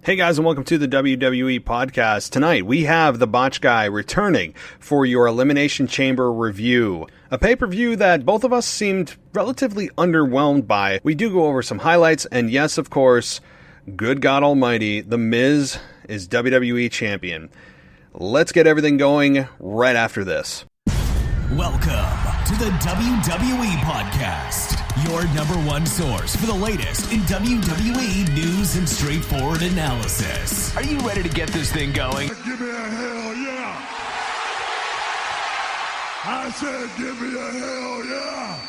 Hey guys, and welcome to the WWE podcast. Tonight we have the Botch Guy returning for your Elimination Chamber review. A pay-per-view that both of us seemed relatively underwhelmed by. We do go over some highlights, and yes, of course, good God Almighty, The Miz is WWE Champion. Let's get everything going right after this. Welcome to the WWE podcast, your number one source for the latest in WWE news and straightforward analysis. Are you ready to get this thing going? Give me a hell yeah! I said give me a hell yeah!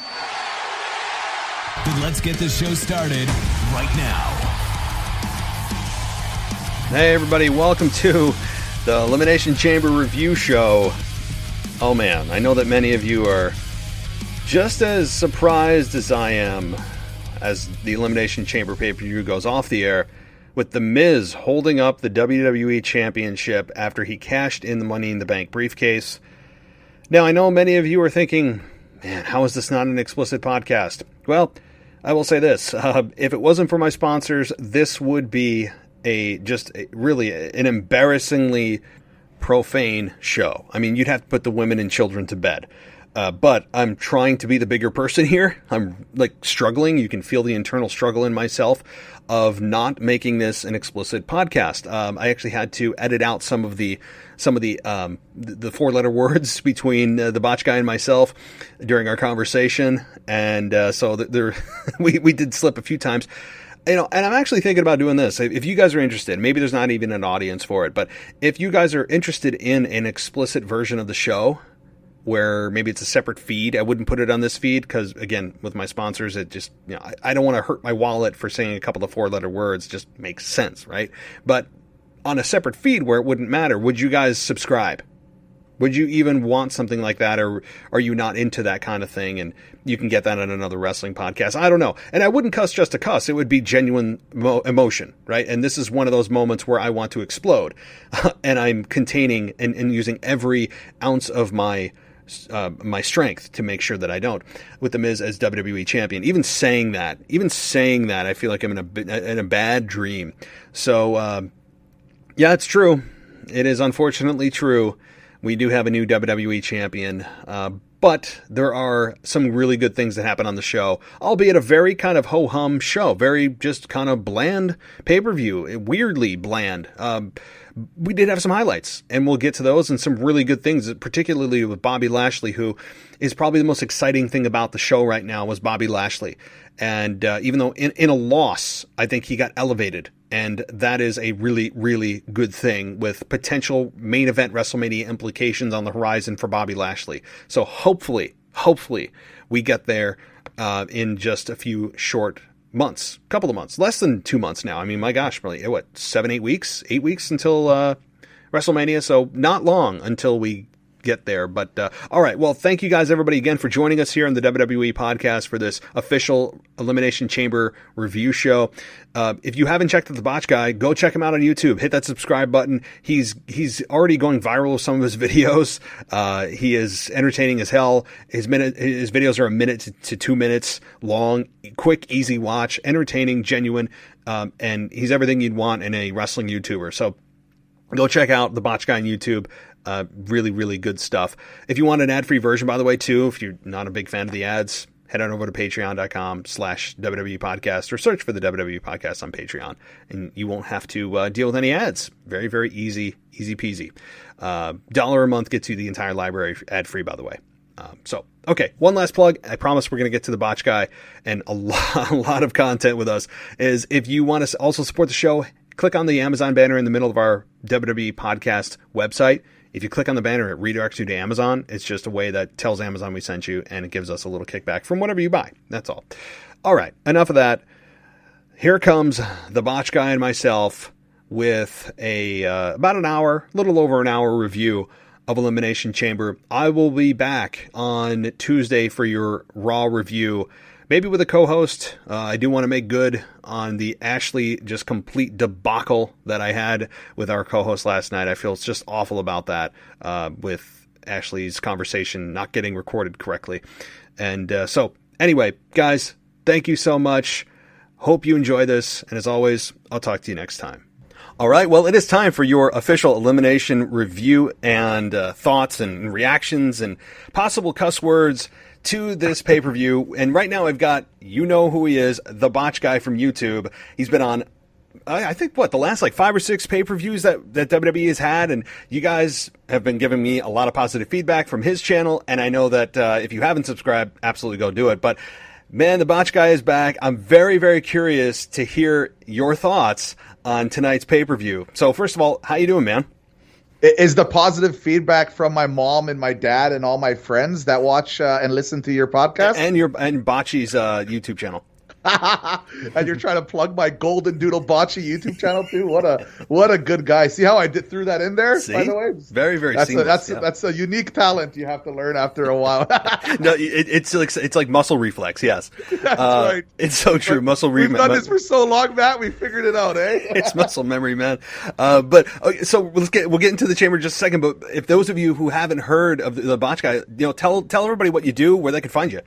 Then let's get this show started right now. Hey everybody, welcome to the Elimination Chamber review show. Oh man, I know that many of you are just as surprised as I am as the Elimination Chamber pay-per-view goes off the air with The Miz holding up the WWE Championship after he cashed in the Money in the Bank briefcase. Now, I know many of you are thinking, man, how is this not an explicit podcast? Well, I will say this. If it wasn't for my sponsors, this would be really an embarrassingly profane show. I mean, you'd have to put the women and children to bed. But I'm trying to be the bigger person here. I'm struggling. You can feel the internal struggle in myself of not making this an explicit podcast. I actually had to edit out some of the 4-letter words between the Botch Guy and myself during our conversation, and so there we did slip a few times. And I'm actually thinking about doing this. If you guys are interested, maybe there's not even an audience for it, but if you guys are interested in an explicit version of the show, where maybe it's a separate feed, I wouldn't put it on this feed because, again, with my sponsors, it just, I don't want to hurt my wallet for saying a couple of 4-letter words. Just makes sense, right? But on a separate feed where it wouldn't matter, would you guys subscribe? Would you even want something like that, or are you not into that kind of thing? And you can get that on another wrestling podcast. I don't know. And I wouldn't cuss just to cuss. It would be genuine emotion, right? And this is one of those moments where I want to explode. And I'm containing and using every ounce of my strength to make sure that I don't. With The Miz as WWE Champion, even saying that, I feel like I'm in a bad dream. So, yeah, it's true. It is unfortunately true. We do have a new WWE Champion, but there are some really good things that happen on the show, albeit a very kind of ho-hum show, very just kind of bland pay-per-view, weirdly bland. We did have some highlights, and we'll get to those and some really good things, particularly with Bobby Lashley, who is probably the most exciting thing about the show right now was Bobby Lashley. And even though in a loss, I think he got elevated. And that is a really, really good thing with potential main event WrestleMania implications on the horizon for Bobby Lashley. So hopefully we get there in just a few short months, couple of months, less than 2 months now. I mean, my gosh, really, 8 weeks until WrestleMania. So not long until we get there. But all right, well, thank you guys, everybody, again for joining us here on the WWE podcast for this official Elimination Chamber review show. If you haven't checked out the Botch Guy, go check him out on YouTube. Hit that subscribe button. He's already going viral with some of his videos. He is entertaining as hell. His videos are 1 minute to 2 minutes long, quick, easy watch, entertaining, genuine, and he's everything you'd want in a wrestling YouTuber. So go check out the Botch Guy on YouTube. Really, really good stuff. If you want an ad-free version, by the way, too, if you're not a big fan of the ads, head on over to patreon.com/WWE podcast or search for the WWE podcast on Patreon, and you won't have to deal with any ads. Very, very easy peasy. $1 a month gets you the entire library ad-free, by the way. Okay, one last plug. I promise we're going to get to the Botch Guy and a lot of content with us. Is if you want to also support the show, click on the Amazon banner in the middle of our WWE podcast website. If you click on the banner, it redirects you to Amazon. It's just a way that tells Amazon we sent you, and it gives us a little kickback from whatever you buy. That's all. All right, enough of that. Here comes the Botch Guy and myself with about an hour, little over an hour review of Elimination Chamber. I will be back on Tuesday for your Raw review, maybe with a co-host. I do want to make good on the Ashley just complete debacle that I had with our co-host last night. I feel just awful about that with Ashley's conversation not getting recorded correctly. And so anyway, guys, thank you so much. Hope you enjoy this. And as always, I'll talk to you next time. All right, well, it is time for your official elimination review and thoughts and reactions and possible cuss words to this pay-per-view. And right now I've got, you know who he is, the Botch Guy from YouTube. He's been on, I think, the last 5 or 6 pay-per-views that WWE has had, and you guys have been giving me a lot of positive feedback from his channel, and I know that if you haven't subscribed, absolutely go do it. But man, the Botch Guy is back. I'm very, very curious to hear your thoughts on tonight's pay-per-view. So first of all, how you doing, man? Is the positive feedback from my mom and my dad and all my friends that watch and listen to your podcast? And Botchy's YouTube channel. And you're trying to plug my Golden Doodle Bocce YouTube channel too? What a good guy. See how I threw that in there, by the way? Very, very seamless. That's a unique talent you have to learn after a while. No, it's like muscle reflex, yes. That's right. It's so true. Muscle reflex. We've done this for so long, Matt. We figured it out, eh? It's muscle memory, man. But so we'll get into the chamber in just a second. But if those of you who haven't heard of the Botch Guy, tell everybody what you do, where they can find you.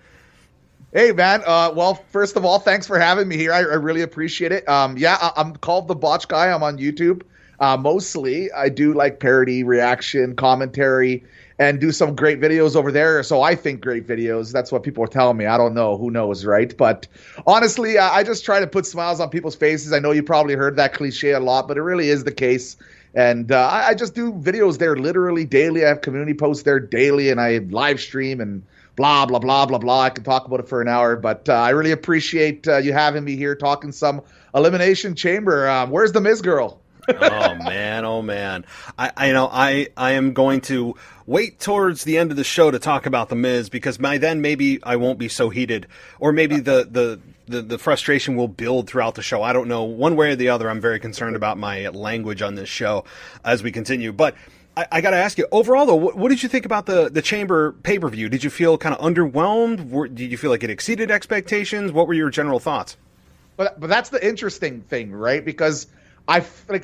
Hey, man. Well, first of all, thanks for having me here. I really appreciate it. I'm called the Botch Guy. I'm on YouTube. Mostly, I do parody, reaction, commentary, and do some great videos over there. So I think great videos. That's what people are telling me. I don't know. Who knows, right? But honestly, I just try to put smiles on people's faces. I know you probably heard that cliche a lot, but it really is the case. And I just do videos there literally daily. I have community posts there daily, and I live stream and blah, blah, blah, blah, blah. I can talk about it for an hour, but I really appreciate you having me here talking some Elimination Chamber. Where's the Miz girl? Oh man. I am going to wait towards the end of the show to talk about the Miz, because by then maybe I won't be so heated, or maybe the frustration will build throughout the show. I don't know. One way or the other, I'm very concerned about my language on this show as we continue. But I got to ask you, overall, though, what did you think about the Chamber pay-per-view? Did you feel kind of underwhelmed? Did you feel like it exceeded expectations? What were your general thoughts? But that's the interesting thing, right? Because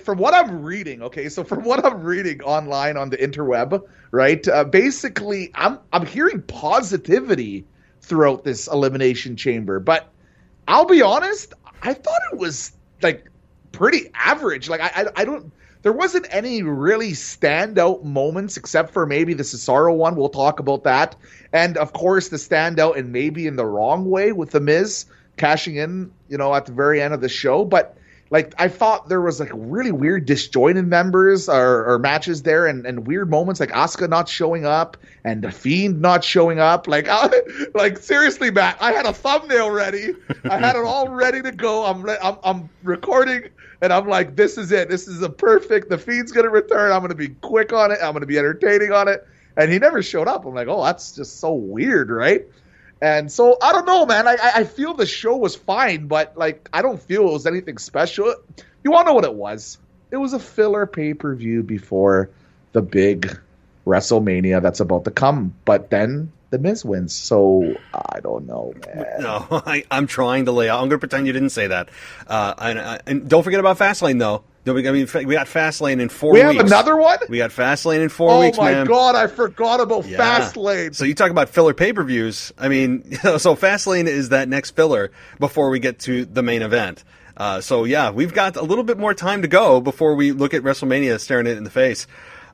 from what I'm reading, from what I'm reading online on the interweb, right? Basically, I'm hearing positivity throughout this Elimination Chamber. But I'll be honest, I thought it was pretty average. There wasn't any really standout moments except for maybe the Cesaro one. We'll talk about that. And, of course, the standout and maybe in the wrong way with The Miz cashing in, at the very end of the show. But, I thought there was, really weird disjointed members or matches there and weird moments like Asuka not showing up and The Fiend not showing up. Seriously, Matt, I had a thumbnail ready. I had it all ready to go. I'm recording. And I'm like, this is it. This is a perfect. The Fiend's going to return. I'm going to be quick on it. I'm going to be entertaining on it. And he never showed up. I'm like, oh, that's just so weird, right? And so, I don't know, man. I feel the show was fine, but, I don't feel it was anything special. You want to know what it was? It was a filler pay-per-view before the big WrestleMania that's about to come. But then The Miz wins, so I don't know, man. No, I'm trying to lay out. I'm going to pretend you didn't say that. And don't forget about Fastlane, though. We got Fastlane in 4 weeks. We have another one? We got Fastlane in 4 weeks, man. Oh, my God, I forgot about Fastlane. So you talk about filler pay-per-views. I mean, so Fastlane is that next filler before we get to the main event. We've got a little bit more time to go before we look at WrestleMania staring it in the face.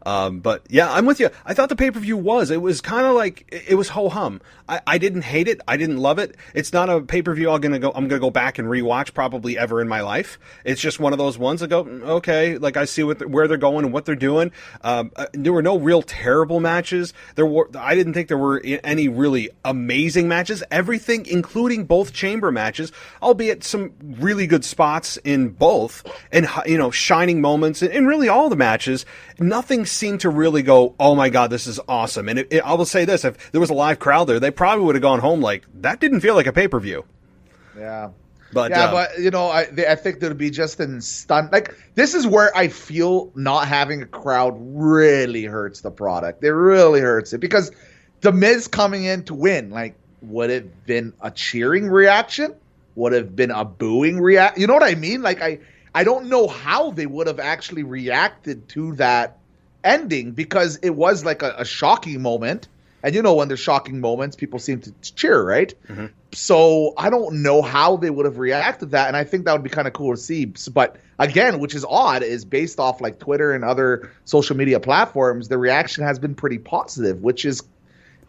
But yeah, I'm with you. I thought the pay-per-view it was kind of it was ho-hum. I didn't hate it. I didn't love it. It's not a pay-per-view I'm going to go back and rewatch probably ever in my life. It's just one of those ones that go, okay, I see where they're going and what they're doing. There were no real terrible matches. I didn't think there were any really amazing matches. Everything, including both chamber matches, albeit some really good spots in both, and, shining moments in really all the matches. Nothing seemed to really go, oh my God, this is awesome. And I will say this, if there was a live crowd there, they probably would have gone home that didn't feel like a pay-per-view. Yeah. But I think that would be just in stun. This is where I feel not having a crowd really hurts the product. It really hurts it, because The Miz coming in to win, would it have been a cheering reaction? Would have been a booing reaction? You know what I mean? I don't know how they would have actually reacted to that ending, because it was a shocking moment. And when there's shocking moments, people seem to cheer, right? Mm-hmm. So I don't know how they would have reacted to that, and I think that would be kind of cool to see. But again, which is odd, is based off like Twitter and other social media platforms, the reaction has been pretty positive, which is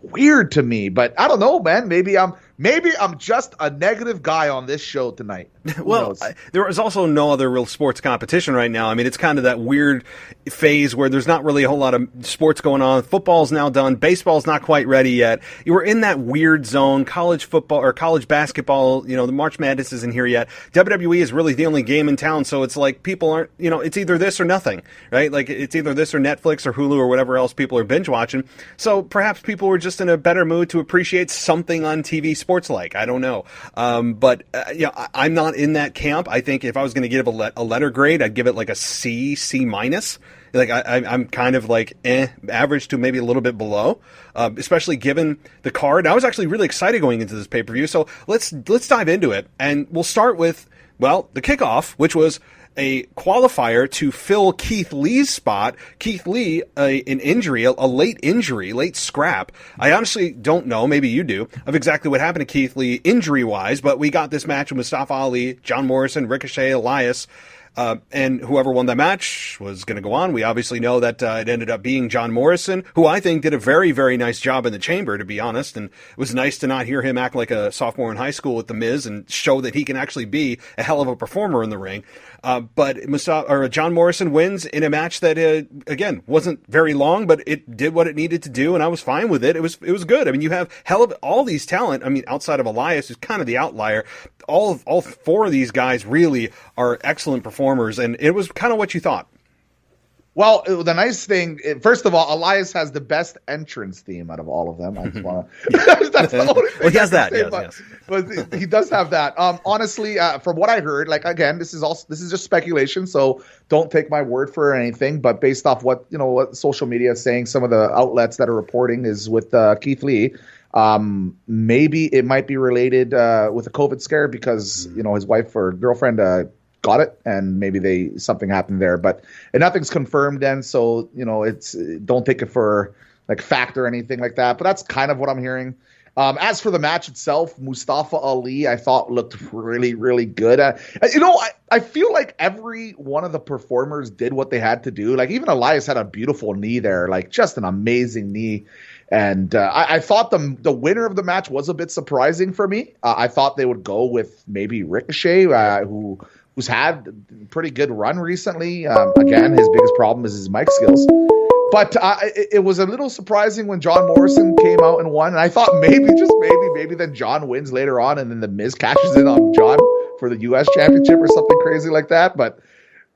weird to me. But I don't know, man. Maybe I'm just a negative guy on this show tonight. Well, there is also no other real sports competition right now. I mean, it's kind of that weird phase where there's not really a whole lot of sports going on. Football's now done. Baseball's not quite ready yet. You were in that weird zone. College football or college basketball, the March Madness isn't here yet. WWE is really the only game in town, so it's like people aren't, it's either this or nothing, right? Like it's either this or Netflix or Hulu or whatever else people are binge watching. So perhaps people were just in a better mood to appreciate something on TV sports like. I don't know. But I'm not in that camp. I think if I was going to give a letter grade, I'd give it like a C minus. Like I'm kind of like average to maybe a little bit below, especially given the card. I was actually really excited going into this pay-per-view. So let's dive into it, and we'll start with the kickoff, which was a qualifier to fill Keith Lee's spot. Keith Lee, an injury, a late scrap. I honestly don't know, maybe you do, of exactly what happened to Keith Lee injury-wise, but we got this match with Mustafa Ali, John Morrison, Ricochet, Elias, and whoever won that match was going to go on. We obviously know that it ended up being John Morrison, who I think did a very, very nice job in the chamber, to be honest. And it was nice to not hear him act like a sophomore in high school with The Miz and show that he can actually be a hell of a performer in the ring. But John Morrison wins in a match that, again, wasn't very long, but it did what it needed to do, and I was fine with it. It was good. I mean, you have all these talent. I mean, outside of Elias, who's kind of the outlier, all four of these guys really are excellent performers, and it was kind of what you thought. Well, the nice thing, first of all, Elias has the best entrance theme out of all of them. I just want to. That's the only thing. Well, he has that. Say, yes. But he does have that. Honestly, from what I heard, like again, this is just speculation, so don't take my word for anything. But based off what social media is saying, some of the outlets that are reporting is with Keith Lee. Maybe it might be related with a COVID scare because his wife or girlfriend got it, and maybe something happened there, but nothing's confirmed then, so it's don't take it for like fact or anything like that, but that's kind of what I'm hearing. As for the match itself, Mustafa Ali I thought looked really, really good. I feel like every one of the performers did what they had to do. Like even Elias had a beautiful knee there, like just an amazing knee. And I thought the winner of the match was a bit surprising for me. I thought they would go with maybe Ricochet, who's had a pretty good run recently. Again, his biggest problem is his mic skills. But it was a little surprising when John Morrison came out and won. And I thought maybe then John wins later on and then The Miz cashes in on John for the U.S. Championship or something crazy like that. But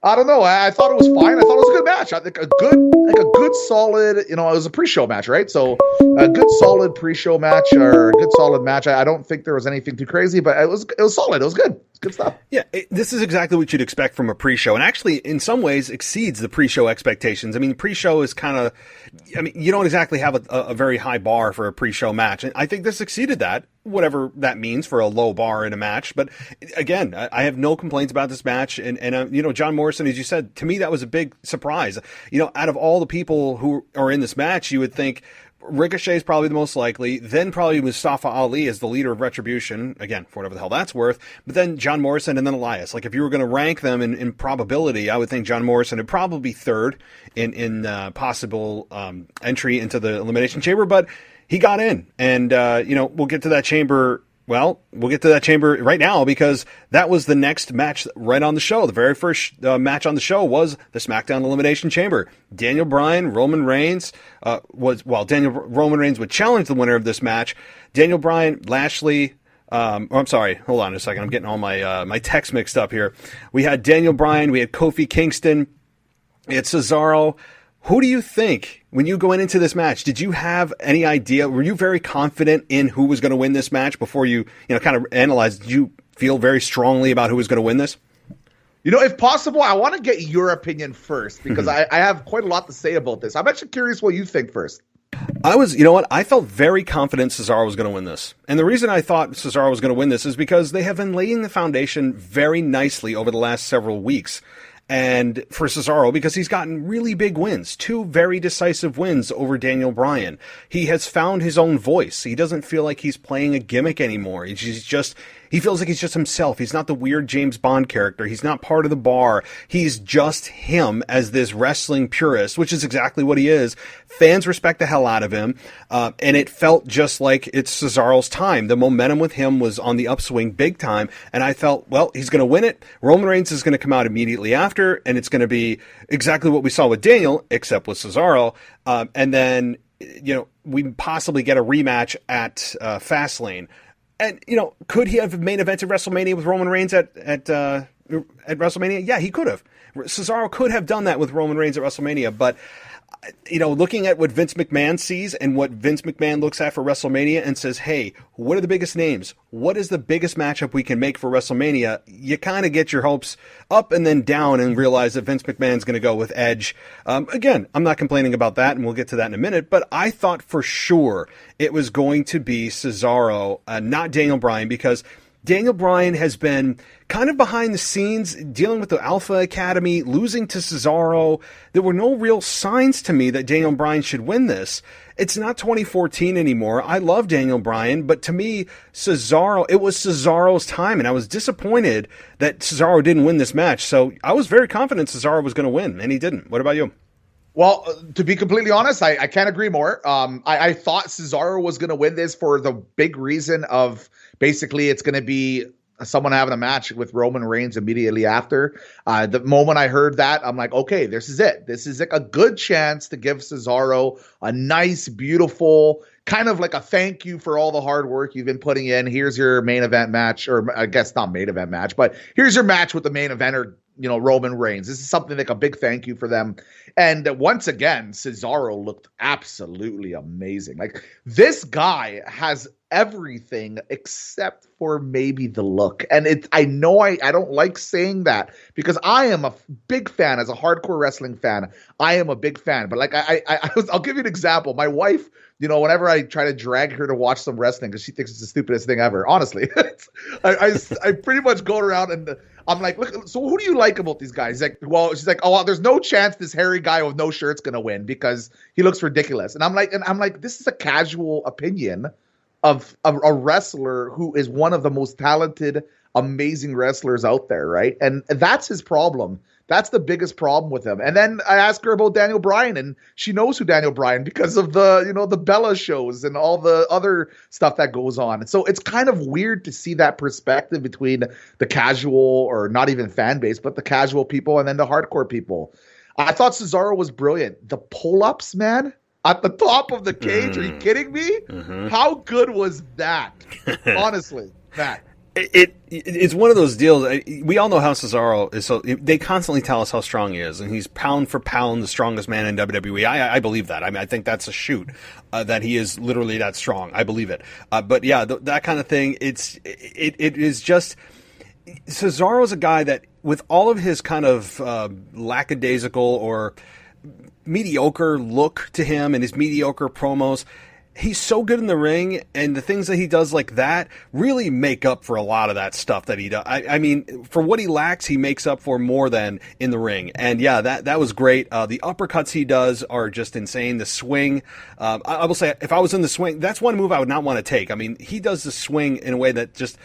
I don't know. I thought it was fine. I thought it was a good match. I think a good solid, it was a pre-show match, right? So a good solid pre-show match or a good solid match. I don't think there was anything too crazy, but it was solid. It was good. It's good stuff. Yeah, this is exactly what you'd expect from a pre-show, and actually in some ways exceeds the pre-show expectations. I mean, pre-show is kind of, you don't exactly have a very high bar for a pre-show match, and I think this exceeded that, whatever that means for a low bar in a match. But again, I have no complaints about this match, and John Morrison, as you said, to me that was a big surprise. Out of all the people who are in this match, you would think Ricochet is probably the most likely, then probably Mustafa Ali as the leader of Retribution, again, for whatever the hell that's worth, but then John Morrison and then Elias. Like, if you were going to rank them in probability, I would think John Morrison would probably be third in possible entry into the Elimination Chamber, but he got in, and, we'll get to that chamber. Well, we'll get to that chamber right now because that was the next match right on the show. The very first match on the show was the SmackDown Elimination Chamber. Daniel Bryan, Roman Reigns Roman Reigns would challenge the winner of this match. Daniel Bryan, Lashley. I'm sorry. Hold on a second. I'm getting all my text mixed up here. We had Daniel Bryan. We had Kofi Kingston. We had Cesaro. Who do you think, when you go into this match, did you have any idea? Were you very confident in who was going to win this match before you kind of analyzed? Did you feel very strongly about who was going to win this? If possible, I want to get your opinion first because I have quite a lot to say about this. I'm actually curious what you think first. I felt very confident Cesaro was going to win this. And the reason I thought Cesaro was going to win this is because they have been laying the foundation very nicely over the last several weeks. and for Cesaro, because he's gotten really big wins, 2 very decisive wins over Daniel Bryan. He has found his own voice. He doesn't feel like he's playing a gimmick anymore. He feels like he's just himself. He's not the weird James Bond character. He's not part of the bar. He's just him as this wrestling purist, which is exactly what he is. Fans respect the hell out of him. And it felt just like it's Cesaro's time. The momentum with him was on the upswing big time. And I felt, well, he's going to win it. Roman Reigns is going to come out immediately after. And it's going to be exactly what we saw with Daniel, except with Cesaro. And then, we possibly get a rematch at Fastlane. And, could he have main evented WrestleMania with Roman Reigns at WrestleMania? Yeah, he could have. Cesaro could have done that with Roman Reigns at WrestleMania, but, looking at what Vince McMahon sees and what Vince McMahon looks at for WrestleMania and says, hey, what are the biggest names? What is the biggest matchup we can make for WrestleMania? You kind of get your hopes up and then down and realize that Vince McMahon's going to go with Edge. Again, I'm not complaining about that, and we'll get to that in a minute, but I thought for sure it was going to be Cesaro, not Daniel Bryan, because Daniel Bryan has been kind of behind the scenes dealing with the Alpha Academy, losing to Cesaro. There were no real signs to me that Daniel Bryan should win this. It's not 2014 anymore. I love Daniel Bryan, but to me, it was Cesaro's time, and I was disappointed that Cesaro didn't win this match. So I was very confident Cesaro was going to win, and he didn't. What about you? Well, to be completely honest, I can't agree more. I thought Cesaro was going to win this for the big reason of basically it's going to be someone having a match with Roman Reigns immediately after. The moment I heard that, I'm like, okay, this is it. This is like a good chance to give Cesaro a nice, beautiful, kind of like a thank you for all the hard work you've been putting in. Here's your main event match, or I guess not main event match, but here's your match with the main eventer, Roman Reigns. This is something like a big thank you for them. And once again, Cesaro looked absolutely amazing. Like, this guy has everything except for maybe the look. And I know I don't like saying that because I am a big fan. As a hardcore wrestling fan, I am a big fan. But like I'll give you an example. My wife, whenever I try to drag her to watch some wrestling because she thinks it's the stupidest thing ever, honestly, I pretty much go around and I'm like, look, so who do you like about these guys? She's like, oh, well, there's no chance this hairy guy with no shirt's gonna win because he looks ridiculous. And I'm like, this is a casual opinion of a wrestler who is one of the most talented, amazing wrestlers out there, right? And that's his problem. That's the biggest problem with him. And then I asked her about Daniel Bryan, and she knows who Daniel Bryan because of the Bella shows and all the other stuff that goes on. And so it's kind of weird to see that perspective between the casual, or not even fan base, but the casual people and then the hardcore people. I thought Cesaro was brilliant. The pull-ups, man, at the top of the cage. Are you kidding me? Mm-hmm. How good was that? Honestly, Matt. It's one of those deals. We all know how Cesaro is. So they constantly tell us how strong he is, and he's pound for pound the strongest man in WWE. I believe that. I mean, I think that's a shoot that he is literally that strong. I believe it. But yeah, that kind of thing. It is just Cesaro's a guy that, with all of his kind of lackadaisical or mediocre look to him and his mediocre promos, he's so good in the ring, and the things that he does like that really make up for a lot of that stuff that he does. I mean, for what he lacks, he makes up for more than in the ring. And yeah, that was great. The uppercuts he does are just insane. The swing, I will say, if I was in the swing, that's one move I would not want to take. I mean, he does the swing in a way that just...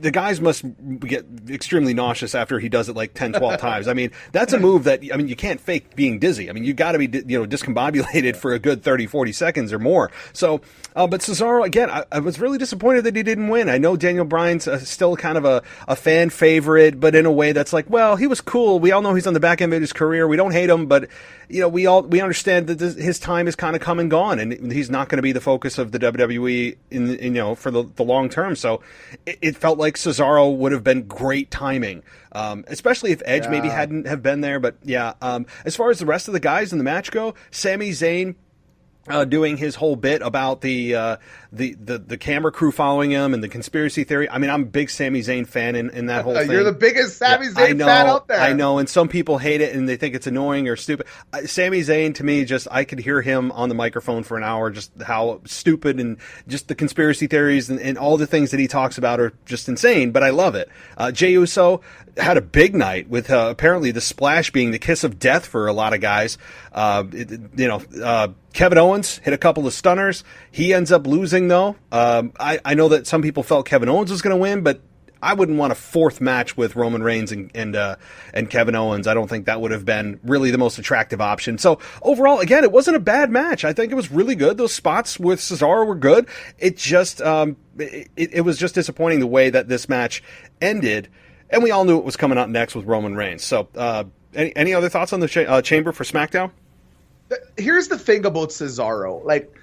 the guys must get extremely nauseous after he does it like 10, 12 times. I mean, that's a move that, I mean, you can't fake being dizzy. I mean, you got to be, discombobulated for a good 30, 40 seconds or more. So, but Cesaro, again, I was really disappointed that he didn't win. I know Daniel Bryan's still kind of a fan favorite, but in a way that's like, well, he was cool. We all know he's on the back end of his career. We don't hate him, but we understand that his time is kind of come and gone, and he's not going to be the focus of the WWE for the long term. So it felt like Cesaro would have been great timing, especially if Edge maybe hadn't have been there. But yeah, as far as the rest of the guys in the match go, Sami Zayn, doing his whole bit about the camera crew following him and the conspiracy theory. I mean, I'm a big Sami Zayn fan in that whole thing. You're the biggest Sami Zayn fan out there. I know, and some people hate it and they think it's annoying or stupid. Sami Zayn, to me, just I could hear him on the microphone for an hour, just how stupid and just the conspiracy theories and all the things that he talks about are just insane, but I love it. Jey Uso had a big night with apparently the splash being the kiss of death for a lot of guys. Kevin Owens hit a couple of stunners. He ends up losing, though. I know that some people felt Kevin Owens was going to win, but I wouldn't want a fourth match with Roman Reigns and Kevin Owens. I don't think that would have been really the most attractive option. So overall, again, it wasn't a bad match. I think it was really good. Those spots with Cesaro were good. It just it was just disappointing the way that this match ended, and we all knew it was coming out next with Roman Reigns. So any other thoughts on the Chamber for SmackDown? Here's the thing about Cesaro. Like,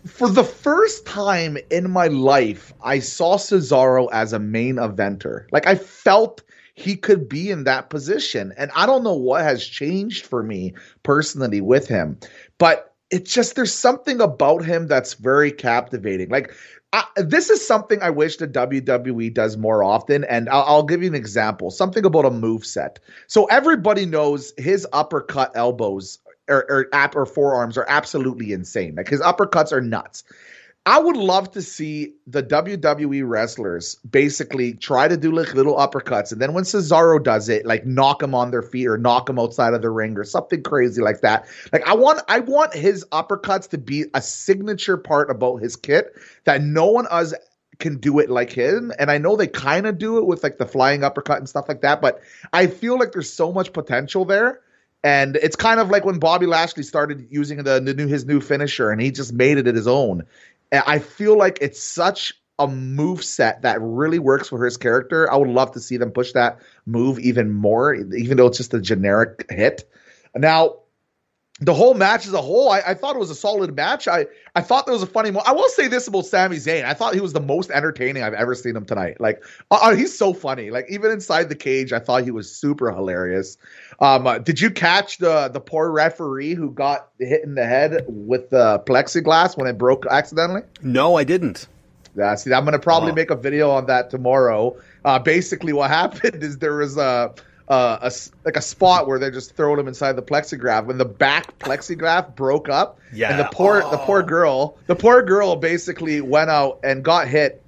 for the first time in my life, I saw Cesaro as a main eventer. Like, I felt he could be in that position. And I don't know what has changed for me personally with him. But it's just, there's something about him that's very captivating. Like, this is something I wish the WWE does more often, and I'll give you an example. Something about a moveset. So everybody knows his uppercut elbows or forearms are absolutely insane. Like, his uppercuts are nuts. I would love to see the WWE wrestlers basically try to do like little uppercuts, and then when Cesaro does it, like knock them on their feet or knock them outside of the ring or something crazy like that. Like, I want his uppercuts to be a signature part about his kit that no one else can do it like him. And I know they kind of do it with like the flying uppercut and stuff like that, but I feel like there's so much potential there. And it's kind of like when Bobby Lashley started using his new finisher, and he just made it his own. And I feel like it's such a move set that really works for his character. I would love to see them push that move even more, even though it's just a generic hit. Now, the whole match as a whole, I thought it was a solid match. I thought there was a funny moment. I will say this about Sami Zayn. I thought he was the most entertaining I've ever seen him tonight. Like, he's so funny. Like, even inside the cage, I thought he was super hilarious. Did you catch the poor referee who got hit in the head with the plexiglass when it broke accidentally? No, I didn't. Yeah, see, I'm going to probably make a video on that tomorrow. Basically, what happened is there was a spot where they're just throwing him inside the plexiglass when the back plexiglass broke up. Yeah. And the poor girl basically went out and got hit.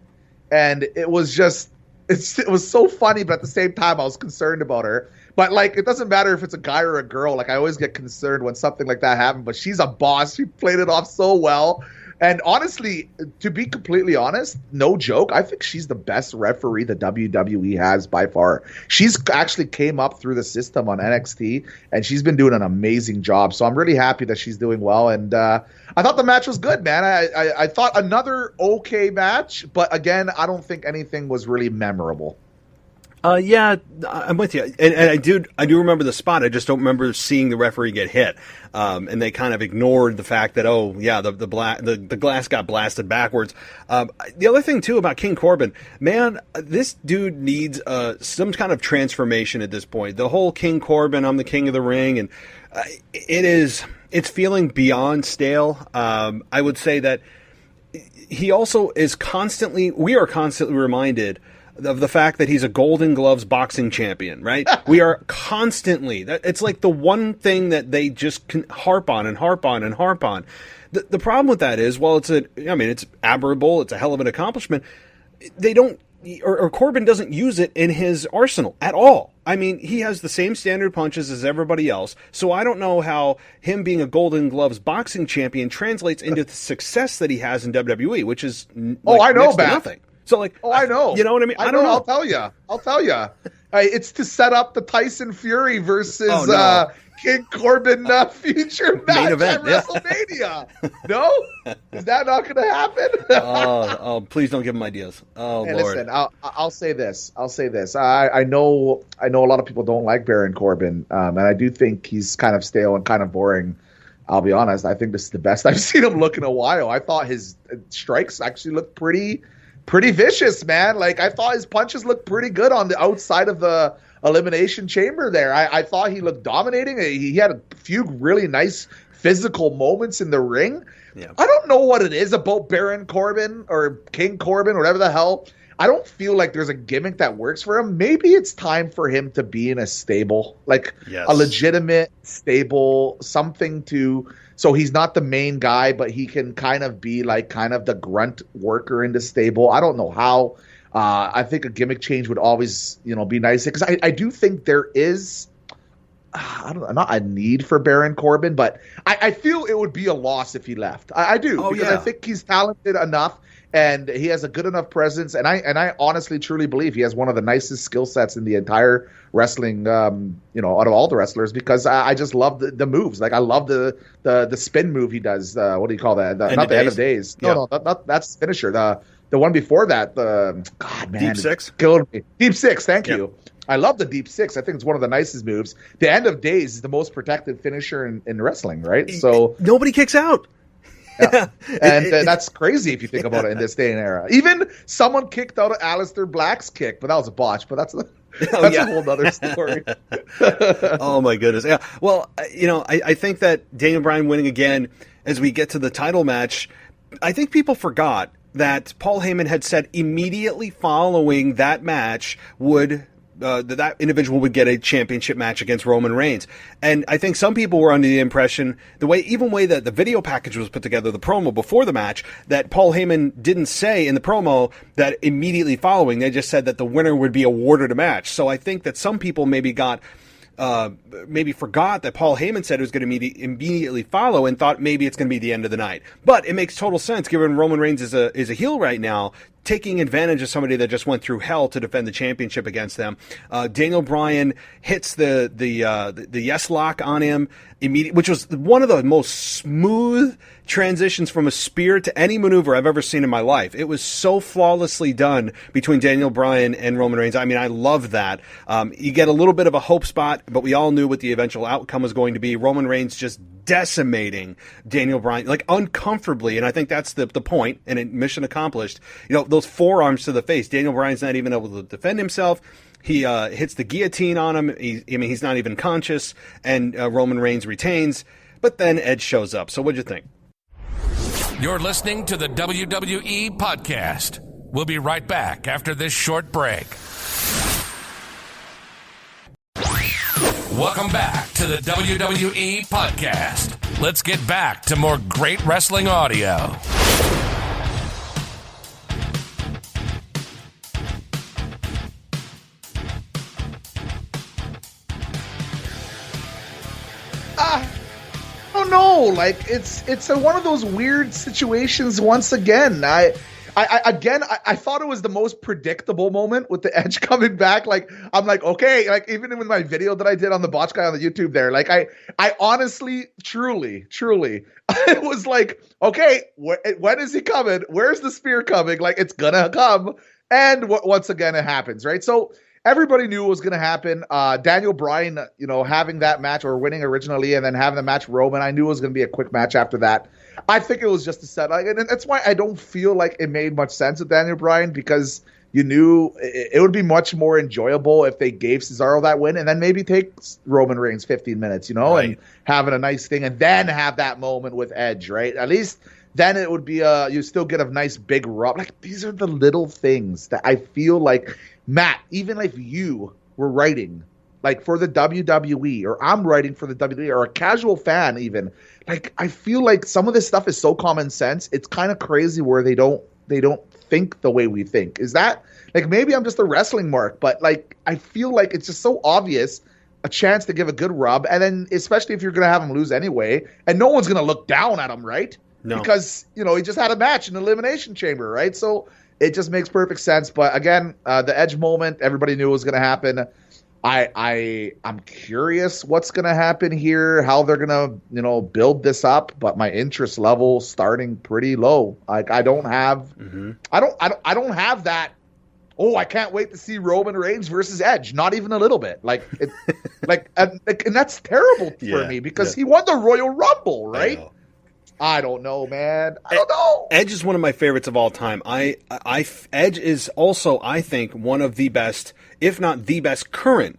And it was so funny, but at the same time, I was concerned about her. But like, it doesn't matter if it's a guy or a girl. Like, I always get concerned when something like that happens, but she's a boss. She played it off so well. And honestly, to be completely honest, no joke, I think she's the best referee the WWE has by far. She's actually came up through the system on NXT, and she's been doing an amazing job. So I'm really happy that she's doing well. And I thought the match was good, man. I thought another okay match, but again, I don't think anything was really memorable. Yeah, I'm with you, and I do remember the spot. I just don't remember seeing the referee get hit, and they kind of ignored the fact that the glass got blasted backwards. The other thing too about King Corbin, man, this dude needs some kind of transformation at this point. The whole King Corbin, I'm the king of the ring, and it's feeling beyond stale. I would say that we are constantly reminded of the fact that he's a Golden Gloves boxing champion, right? We are constantly, it's like the one thing that they just can harp on and harp on and harp on. The problem with that is, while it's admirable, it's a hell of an accomplishment, Corbin doesn't use it in his arsenal at all. I mean, he has the same standard punches as everybody else, so I don't know how him being a Golden Gloves boxing champion translates into the success that he has in WWE, which is I know, next to nothing. So like, I know. You know what I mean? I don't know. I'll tell you. It's to set up the Tyson Fury versus King Corbin future match main event, at WrestleMania. No? Is that not going to happen? oh, please don't give him ideas. Oh, hey, Lord. Listen, I'll say this. I know a lot of people don't like Baron Corbin, and I do think he's kind of stale and kind of boring. I'll be honest. I think this is the best I've seen him look in a while. I thought his strikes actually looked pretty vicious, man. Like, I thought his punches looked pretty good on the outside of the Elimination Chamber there. I thought he looked dominating. He had a few really nice physical moments in the ring. Yeah. I don't know what it is about Baron Corbin or King Corbin, whatever the hell. I don't feel like there's a gimmick that works for him. Maybe it's time for him to be in a stable, like a legitimate stable, something so he's not the main guy, but he can kind of be like kind of the grunt worker in the stable. I don't know how. I think a gimmick change would always, be nice, because I do think there is, not a need for Baron Corbin, but I feel it would be a loss if he left. I do, because I think he's talented enough and he has a good enough presence, and I honestly truly believe he has one of the nicest skill sets in the entire wrestling, out of all the wrestlers, because I just love the moves. Like, I love the spin move he does. What do you call that? Not the end of days. No, that's finisher. The one before that, Deep Six? Killed me. Deep Six, thank you. I love the Deep Six. I think it's one of the nicest moves. The end of days is the most protected finisher in wrestling, right? So nobody kicks out. Yeah. And that's crazy if you think about it in this day and era. Even someone kicked out of Aleister Black's kick, but that was a botch. But that's a whole other story. Oh, my goodness. Yeah. Well, I think that Daniel Bryan winning again as we get to the title match, I think people forgot that Paul Heyman had said immediately following that match that individual would get a championship match against Roman Reigns. And I think some people were under the impression, the way that the video package was put together, the promo before the match, that Paul Heyman didn't say in the promo that immediately following, they just said that the winner would be awarded a match. So I think that some people maybe forgot that Paul Heyman said it was going to immediately follow and thought maybe it's going to be the end of the night. But it makes total sense, given Roman Reigns is a heel right now, taking advantage of somebody that just went through hell to defend the championship against them. Daniel Bryan hits the yes lock on him immediately, which was one of the most smooth transitions from a spear to any maneuver I've ever seen in my life. It was so flawlessly done between Daniel Bryan and Roman Reigns. I mean, I love that. You get a little bit of a hope spot, but we all knew what the eventual outcome was going to be. Roman Reigns just decimating Daniel Bryan, like, uncomfortably, and I think that's the point, and mission accomplished. Those forearms to the face. Daniel Bryan's not even able to defend himself. He hits the guillotine on him. He's not even conscious, and Roman Reigns retains. But then Edge shows up. So what'd you think? You're listening to the WWE Podcast. We'll be right back after this short break. Welcome back to the WWE Podcast. Let's get back to more great wrestling audio. I don't know. Like, it's one of those weird situations once again. I thought it was the most predictable moment with the Edge coming back. Like, I'm like, okay, like, even in my video that I did on the Botch Guy on the YouTube there, like, I honestly, truly, I was like, okay, when is he coming? Where's the spear coming? Like, it's gonna come. And once again, it happens, right? So everybody knew it was going to happen. Daniel Bryan, having that match, or winning originally and then having the match Roman, I knew it was going to be a quick match after that. I think it was just a set. And that's why I don't feel like it made much sense with Daniel Bryan, because you knew it would be much more enjoyable if they gave Cesaro that win and then maybe take Roman Reigns 15 minutes, right, and having a nice thing, and then have that moment with Edge, right? At least then it would be you still get a nice big rub. Like, these are the little things that I feel like, Matt, even if you were writing like for the WWE, or I'm writing for the WWE, or a casual fan even, like, I feel like some of this stuff is so common sense. It's kind of crazy where they don't think the way we think. Is that, like, maybe I'm just a wrestling mark, but like, I feel like it's just so obvious, a chance to give a good rub, and then especially if you're going to have him lose anyway, and no one's going to look down at him, right? No. Because, he just had a match in the Elimination Chamber, right? So it just makes perfect sense. But again, the Edge moment, everybody knew it was going to happen. I'm curious what's going to happen here, how they're going to, build this up. But my interest level starting pretty low. Like, I don't have, I don't have that. Oh, I can't wait to see Roman Reigns versus Edge. Not even a little bit. Like, and that's terrible for me, because he won the Royal Rumble, right? I don't know, man. I don't know. Edge is one of my favorites of all time. Edge is also, I think, one of the best, if not the best, current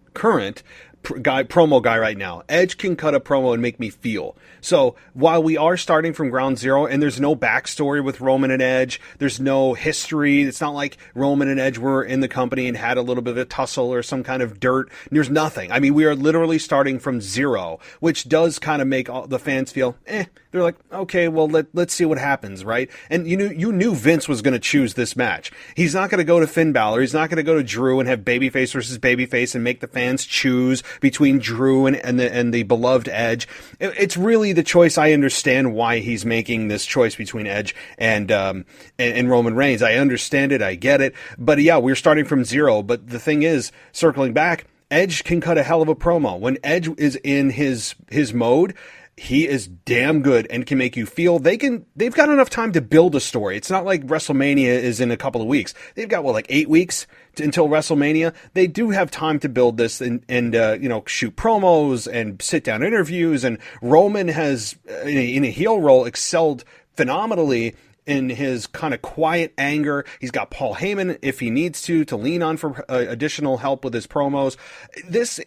promo guy right now. Edge can cut a promo and make me feel. So while we are starting from ground zero and there's no backstory with Roman and Edge, there's no history. It's not like Roman and Edge were in the company and had a little bit of a tussle or some kind of dirt. There's nothing. I mean, we are literally starting from zero, which does kind of make all the fans feel, they're like, okay, well, let's see what happens, right? And you knew Vince was going to choose this match. He's not going to go to Finn Balor. He's not going to go to Drew and have babyface versus babyface and make the fans choose between Drew and the beloved Edge. It's really the choice. I understand why he's making this choice between Edge and Roman Reigns. I understand it. I get it. But yeah, we're starting from zero. But the thing is, circling back, Edge can cut a hell of a promo. When Edge is in his mode, he is damn good and can make you feel. They've got enough time to build a story. It's not like WrestleMania is in a couple of weeks. They've got, like 8 weeks until WrestleMania. They do have time to build this and shoot promos and sit down interviews. And Roman has, in a heel role, excelled phenomenally in his kind of quiet anger. He's got Paul Heyman, if he needs to lean on for additional help with his promos. This,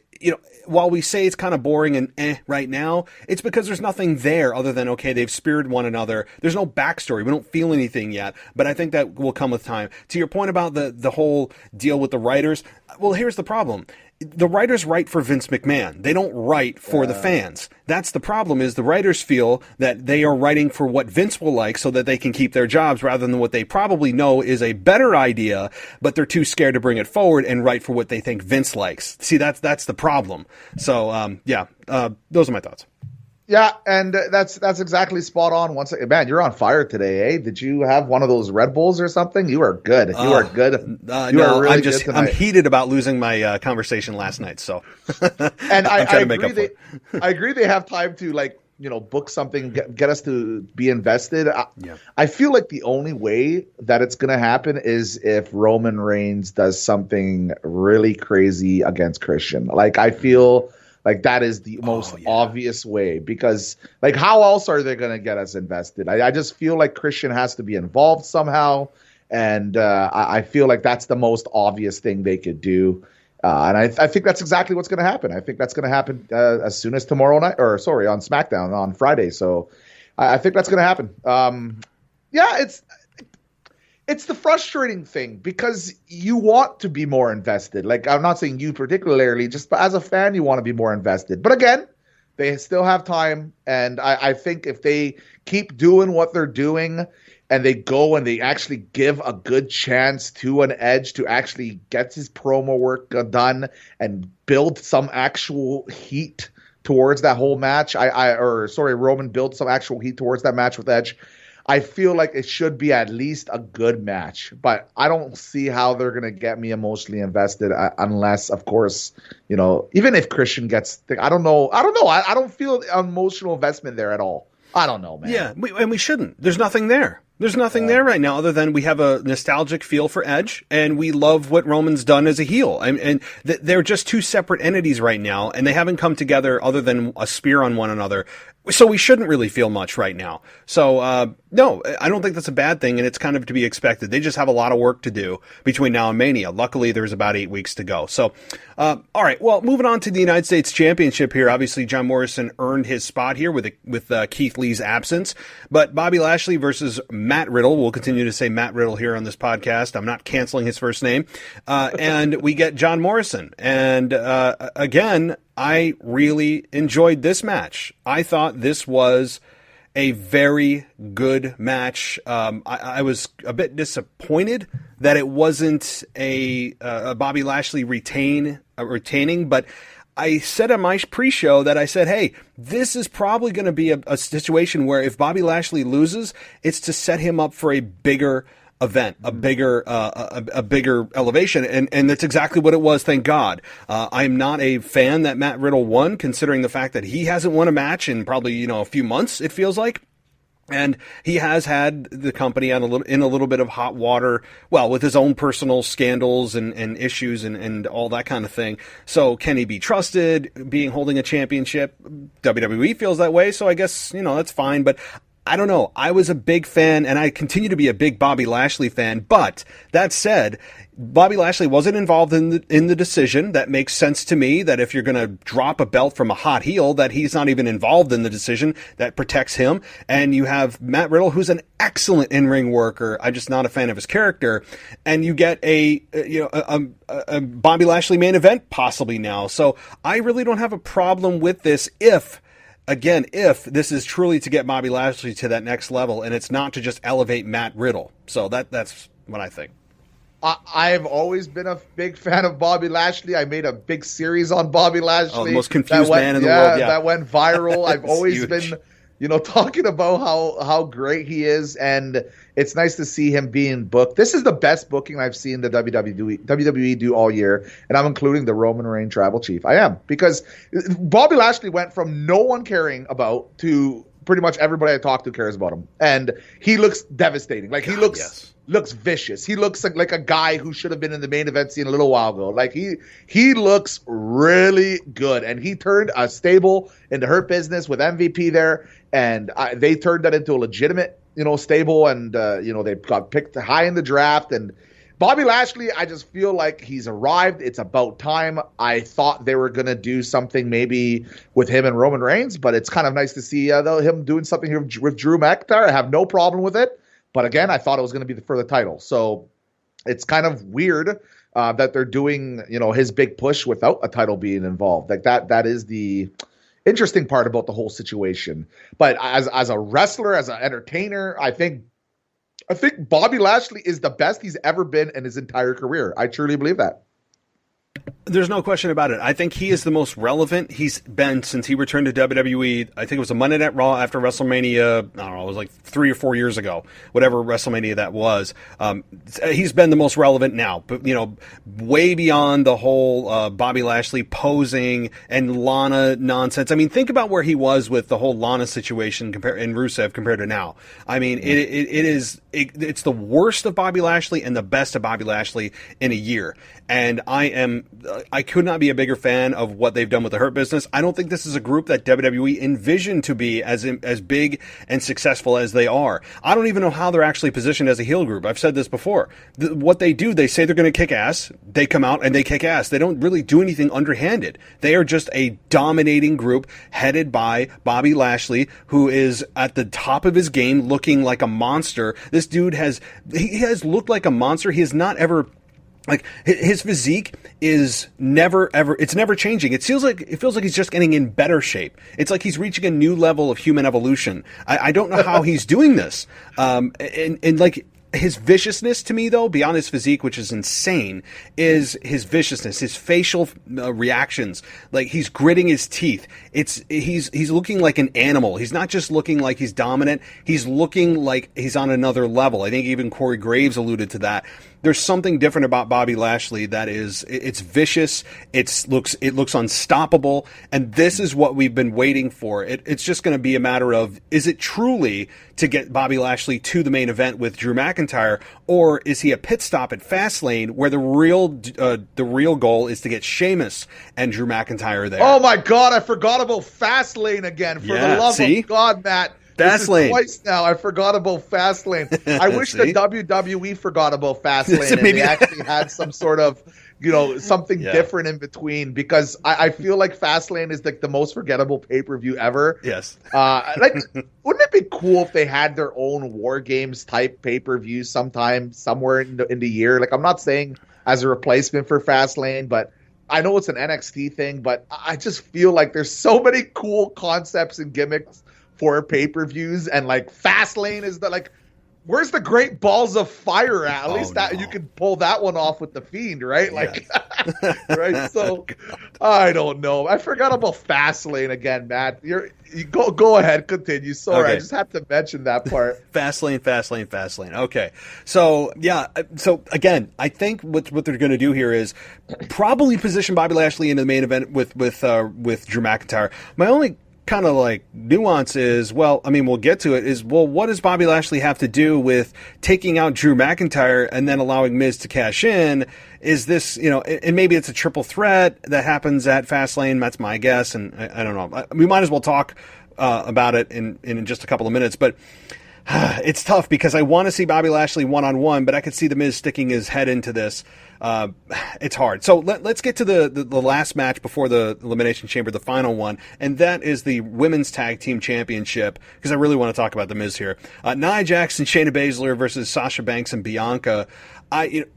while we say it's kind of boring and right now, it's because there's nothing there other than, okay, they've speared one another. There's no backstory. We don't feel anything yet, but I think that will come with time. To your point about the whole deal with the writers, well, here's the problem. The writers write for Vince McMahon. They don't write for the fans. That's the problem, is the writers feel that they are writing for what Vince will like so that they can keep their jobs rather than what they probably know is a better idea, but they're too scared to bring it forward and write for what they think Vince likes. See, that's the problem. So, those are my thoughts. Yeah, and that's exactly spot on. Once again, man, you're on fire today, eh? Did you have one of those Red Bulls or something? You are good. You are good. No, really I'm heated about losing my conversation last night. So, and I agree. I agree. They have time to book something, get us to be invested. I feel like the only way that it's going to happen is if Roman Reigns does something really crazy against Christian. Like, I feel like that is the most obvious way, because how else are they going to get us invested? I just feel like Christian has to be involved somehow. And I feel like that's the most obvious thing they could do. And I think that's exactly what's going to happen. I think that's going to happen as soon as tomorrow night, on SmackDown on Friday. So I think that's going to happen. It's the frustrating thing, because you want to be more invested. Like, I'm not saying you particularly, just as a fan, you want to be more invested. But again, they still have time. And I think if they keep doing what they're doing and they go and they actually give a good chance to an Edge to actually get his promo work done and build some actual heat towards that whole match, Roman built some actual heat towards that match with Edge, I feel like it should be at least a good match, but I don't see how they're going to get me emotionally invested unless, of course, even if Christian gets, I don't know. I don't feel emotional investment there at all. I don't know, man. Yeah, and we shouldn't. There's nothing there. There's nothing there right now other than we have a nostalgic feel for Edge, and we love what Roman's done as a heel. And they're just two separate entities right now, and they haven't come together other than a spear on one another. So we shouldn't really feel much right now. So, no, I don't think that's a bad thing, and it's kind of to be expected. They just have a lot of work to do between now and Mania. Luckily, there's about 8 weeks to go. So, all right, well, moving on to the United States Championship here. Obviously, John Morrison earned his spot here with Keith Lee's absence, but Bobby Lashley versus Matt Riddle. We'll continue to say Matt Riddle here on this podcast. I'm not canceling his first name. And we get John Morrison. And again, I really enjoyed this match. I thought this was a very good match. I was a bit disappointed that it wasn't a Bobby Lashley retaining, but I said on my pre-show that I said, hey, this is probably going to be a situation where if Bobby Lashley loses, it's to set him up for a bigger event, a bigger elevation, and that's exactly what it was. Thank God. I'm not a fan that Matt Riddle won, considering the fact that he hasn't won a match in probably a few months. It feels like. And he has had the company in a little bit of hot water, well, with his own personal scandals and issues and all that kind of thing. So can he be trusted holding a championship? WWE feels that way. So I guess, that's fine. But I don't know. I was a big fan, and I continue to be a big Bobby Lashley fan. But that said, Bobby Lashley wasn't involved in the decision. That makes sense to me, that if you're going to drop a belt from a hot heel, that he's not even involved in the decision. That protects him. And you have Matt Riddle, who's an excellent in-ring worker. I'm just not a fan of his character. And you get a Bobby Lashley main event possibly now. So I really don't have a problem with this if this is truly to get Bobby Lashley to that next level, and it's not to just elevate Matt Riddle. So that's what I think. I've always been a big fan of Bobby Lashley. I made a big series on Bobby Lashley. Oh, the most confused man in the world. Yeah, that went viral. I've always been, talking about how great he is, and it's nice to see him being booked. This is the best booking I've seen the WWE do all year, and I'm including the Roman Reigns Tribal Chief. I am, because Bobby Lashley went from no one caring about to pretty much everybody I talk to cares about him, and he looks devastating. Like, he looks vicious. He looks like a guy who should have been in the main event scene a little while ago. Like, he looks really good, and he turned a stable into Hurt Business with MVP there, and they turned that into a legitimate, stable, and they got picked high in the draft. And Bobby Lashley, I just feel like he's arrived. It's about time. I thought they were going to do something maybe with him and Roman Reigns, but it's kind of nice to see him doing something here with Drew McIntyre. I have no problem with it. But again, I thought it was going to be for the title. So it's kind of weird that they're doing, his big push without a title being involved. Like, that is the interesting part about the whole situation. But as a wrestler, as an entertainer, I think Bobby Lashley is the best he's ever been in his entire career. I truly believe that. There's no question about it. I think he is the most relevant he's been since he returned to WWE. I think it was a Monday Night Raw after WrestleMania. I don't know, it was like 3 or 4 years ago, whatever WrestleMania that was. He's been the most relevant now, but way beyond the whole Bobby Lashley posing and Lana nonsense. I mean, think about where he was with the whole Lana situation and Rusev compared to now. I mean, it's the worst of Bobby Lashley and the best of Bobby Lashley in a year. And I could not be a bigger fan of what they've done with the Hurt Business. I don't think this is a group that WWE envisioned to be as big and successful as they are. I don't even know how they're actually positioned as a heel group. I've said this before. What they do, they say they're going to kick ass. They come out and they kick ass. They don't really do anything underhanded. They are just a dominating group headed by Bobby Lashley, who is at the top of his game, looking like a monster. This dude has looked like a monster. He has not ever... Like, his physique is never changing. It feels like he's just getting in better shape. It's like he's reaching a new level of human evolution. I don't know how he's doing this. And like, his viciousness to me, though, beyond his physique, which is insane, is his viciousness, his facial reactions. Like, he's gritting his teeth. He's looking like an animal. He's not just looking like he's dominant. He's looking like he's on another level. I think even Corey Graves alluded to that. There's something different about Bobby Lashley that it's vicious. It looks unstoppable. And this is what we've been waiting for. It's just going to be a matter of, is it truly to get Bobby Lashley to the main event with Drew McIntyre, or is he a pit stop at Fastlane where the real goal is to get Sheamus and Drew McIntyre there? Oh my God, I forgot about Fastlane again. For the love of God, Matt. Fastlane. Twice now. I forgot about Fastlane. I wish the WWE forgot about Fastlane and they actually had some sort of, something different in between, because I feel like Fastlane is like the most forgettable pay-per-view ever. Yes. Wouldn't it be cool if they had their own War Games type pay-per-view sometime, somewhere in the year? Like, I'm not saying as a replacement for Fastlane, but I know it's an NXT thing, but I just feel like there's so many cool concepts and gimmicks for pay-per-views, and like Fastlane is where's the Great Balls of Fire at? At least you can pull that one off with the Fiend, right? Like, right? So I don't know. I forgot about Fastlane again, Matt. You go ahead, continue. Sorry, okay. I just have to mention that part. Fastlane. Okay, so yeah. So again, I think what they're going to do here is probably position Bobby Lashley into the main event with Drew McIntyre. My only kind of like nuance is, we'll get to it, what does Bobby Lashley have to do with taking out Drew McIntyre and then allowing Miz to cash in? Is this, and maybe it's a triple threat that happens at Fastlane. That's my guess. And I don't know. We might as well talk about it in just a couple of minutes, but it's tough because I want to see Bobby Lashley one-on-one, but I could see The Miz sticking his head into this. It's hard. So let's get to the last match before the Elimination Chamber, the final one, and that is the Women's Tag Team Championship, because I really want to talk about The Miz here. Nia Jax and Shayna Baszler versus Sasha Banks and Bianca.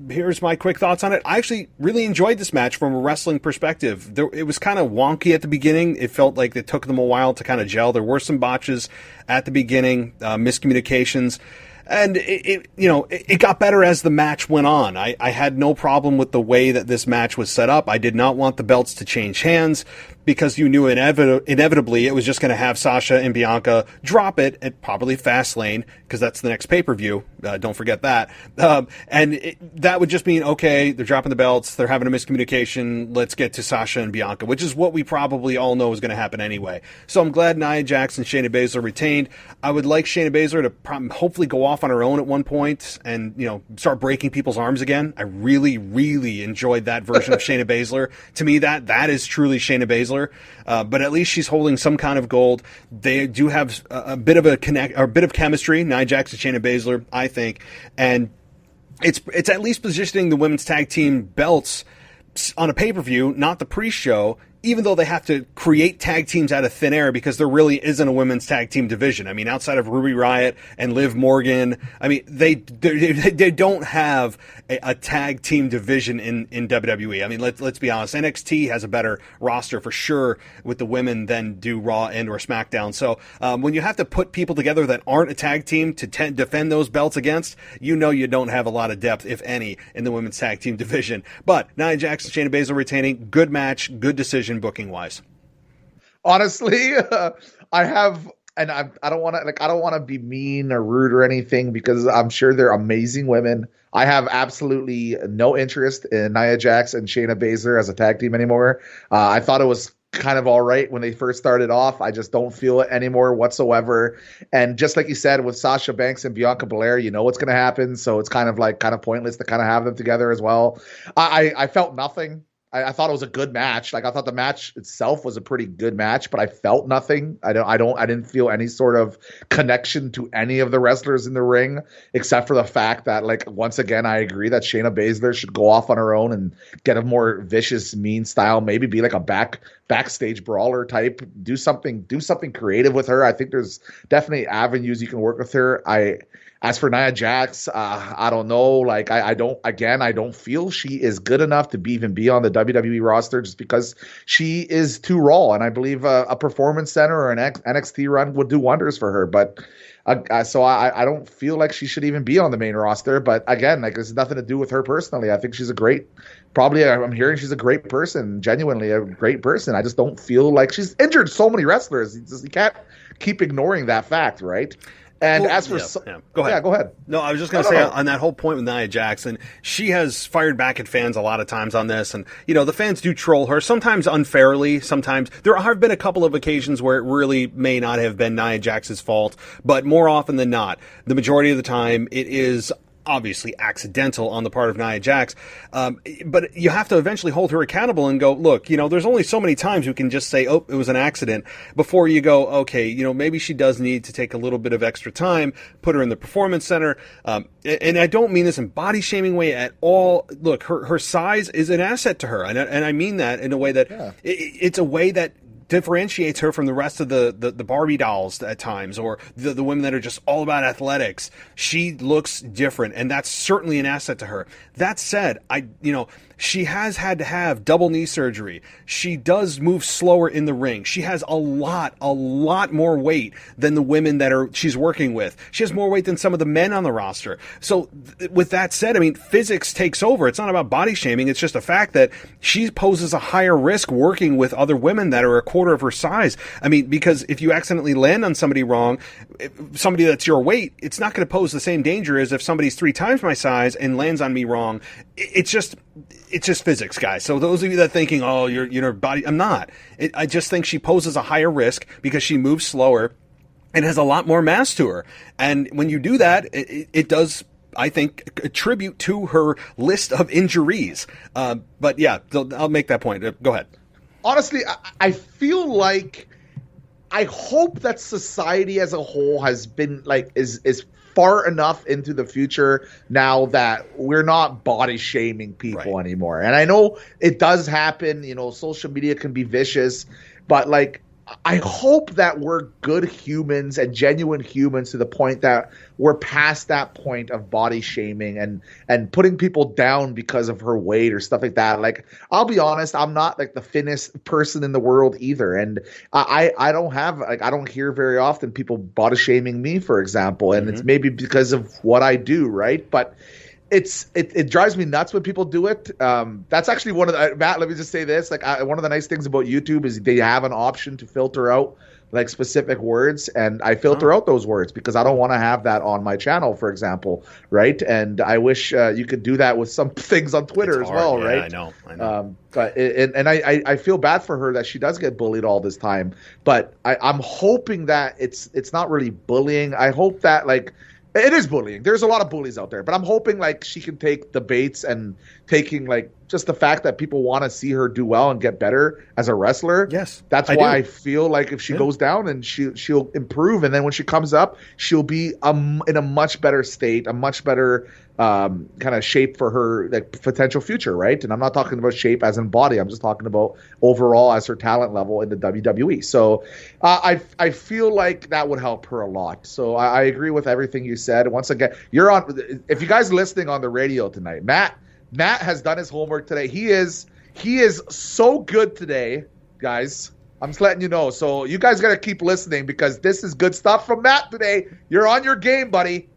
Here's my quick thoughts on it. I actually really enjoyed this match from a wrestling perspective. It was kind of wonky at the beginning. It felt like it took them a while to kind of gel. There were some botches at the beginning, miscommunications. And it got better as the match went on. I had no problem with the way that this match was set up. I did not want the belts to change hands because you knew inevitably it was just going to have Sasha and Bianca drop it at probably Fastlane, because that's the next pay-per-view. Don't forget that. That would just mean, okay, they're dropping the belts, they're having a miscommunication, let's get to Sasha and Bianca, which is what we probably all know is going to happen anyway. So I'm glad Nia Jax and Shayna Baszler retained. I would like Shayna Baszler to hopefully go off on her own at one point and start breaking people's arms again. I really, really enjoyed that version of Shayna Baszler. To me, that is truly Shayna Baszler. But at least she's holding some kind of gold. They do have a bit of a bit of chemistry, Nia Jax and Shayna Baszler, I think, and it's at least positioning the women's tag team belts on a pay-per-view, not the pre-show, even though they have to create tag teams out of thin air because there really isn't a women's tag team division. I mean, outside of Ruby Riott and Liv Morgan, I mean, they don't have a tag team division in WWE. I mean, let's be honest. NXT has a better roster for sure with the women than do Raw and or SmackDown. So when you have to put people together that aren't a tag team to defend those belts against, you don't have a lot of depth, if any, in the women's tag team division. But Nia Jax and Shayna Baszler retaining, good match, good decision booking wise. Honestly, I have, and I don't want to be mean or rude or anything, because I'm sure they're amazing women. I have absolutely no interest in Nia Jax and Shayna Baszler as a tag team anymore. I thought it was kind of all right when they first started off. I just don't feel it anymore whatsoever. And just like you said, with Sasha Banks and Bianca Belair, you know what's going to happen. So it's kind of pointless to kind of have them together as well. I felt nothing. I thought it was a good match. Like, I thought the match itself was a pretty good match, but I felt nothing. I didn't feel any sort of connection to any of the wrestlers in the ring, except for the fact that, like, once again, I agree that Shayna Baszler should go off on her own and get a more vicious, mean style. Maybe be like a backstage brawler type. Do something creative with her. I think there's definitely avenues you can work with her. As for Nia Jax, I don't know. Like, I don't feel she is good enough to even be on the WWE roster, just because she is too raw. And I believe a Performance Center or an NXT run would do wonders for her. But so I don't feel like she should even be on the main roster. But again, like, this has nothing to do with her personally. I think she's I'm hearing she's a great person, genuinely a great person. I just don't feel like she's injured so many wrestlers. You can't keep ignoring that fact, right? And as for Go ahead. Yeah, go ahead. No, I was just going to say on that whole point with Nia Jax, she has fired back at fans a lot of times on this, and the fans do troll her, sometimes unfairly, sometimes there have been a couple of occasions where it really may not have been Nia Jax's fault, but more often than not, the majority of the time, it is obviously accidental on the part of Nia Jax, but you have to eventually hold her accountable and go, look, there's only so many times you can just say, oh, it was an accident, before you go, okay, maybe she does need to take a little bit of extra time, put her in the Performance Center, and I don't mean this in body shaming way at all. Look, her size is an asset to her, and I mean that in a way that it's a way that differentiates her from the rest of the Barbie dolls at times, or the women that are just all about athletics. She looks different, and that's certainly an asset to her. That said, she has had to have double knee surgery. She does move slower in the ring. She has a lot more weight than the women that she's working with. She has more weight than some of the men on the roster. So with that said, I mean, physics takes over. It's not about body shaming. It's just a fact that she poses a higher risk working with other women that are a quarter of her size. I mean, because if you accidentally land on somebody wrong, somebody that's your weight, it's not going to pose the same danger as if somebody's 3 times my size and lands on me wrong. It's just physics, guys. So those of you that are thinking, oh, you're body, I'm not. I just think she poses a higher risk because she moves slower and has a lot more mass to her. And when you do that, it does, I think, attribute to her list of injuries. But yeah, I'll make that point. Go ahead. Honestly, I feel like I hope that society as a whole has been like is far enough into the future now that we're not body shaming people anymore. And I know it does happen, you know, social media can be vicious, but like I hope that we're good humans and genuine humans to the point that we're past that point of body shaming and putting people down because of her weight or stuff like that. Like, I'll be honest, I'm not like the thinnest person in the world either. And I don't have, like, I don't hear very often people body shaming me, for example. And it's maybe because of what I do, right? But it drives me nuts when people do it. That's actually one of the, Matt, let me just say this. Like, one of the nice things about YouTube is they have an option to filter out like specific words, and I filter out those words because I don't want to have that on my channel, for example, right? And I wish you could do that with some things on Twitter as well, right? I know. But I feel bad for her that she does get bullied all this time. But I'm hoping that it's not really bullying. I hope that like it is bullying. There's a lot of bullies out there, but I'm hoping like she can take the baits and taking like just the fact that people want to see her do well and get better as a wrestler. Yes, that's why I feel like if she goes down and she'll improve, and then when she comes up, she'll be in a much better state, a much better kind of shape for her like potential future, right? And I'm not talking about shape as in body. I'm just talking about overall as her talent level in the WWE. So I feel like that would help her a lot. So I agree with everything you said. Once again, you're on. If you guys are listening on the radio tonight, Matt has done his homework today. He is so good today, guys. I'm just letting you know. So you guys got to keep listening because this is good stuff from Matt today. You're on your game, buddy.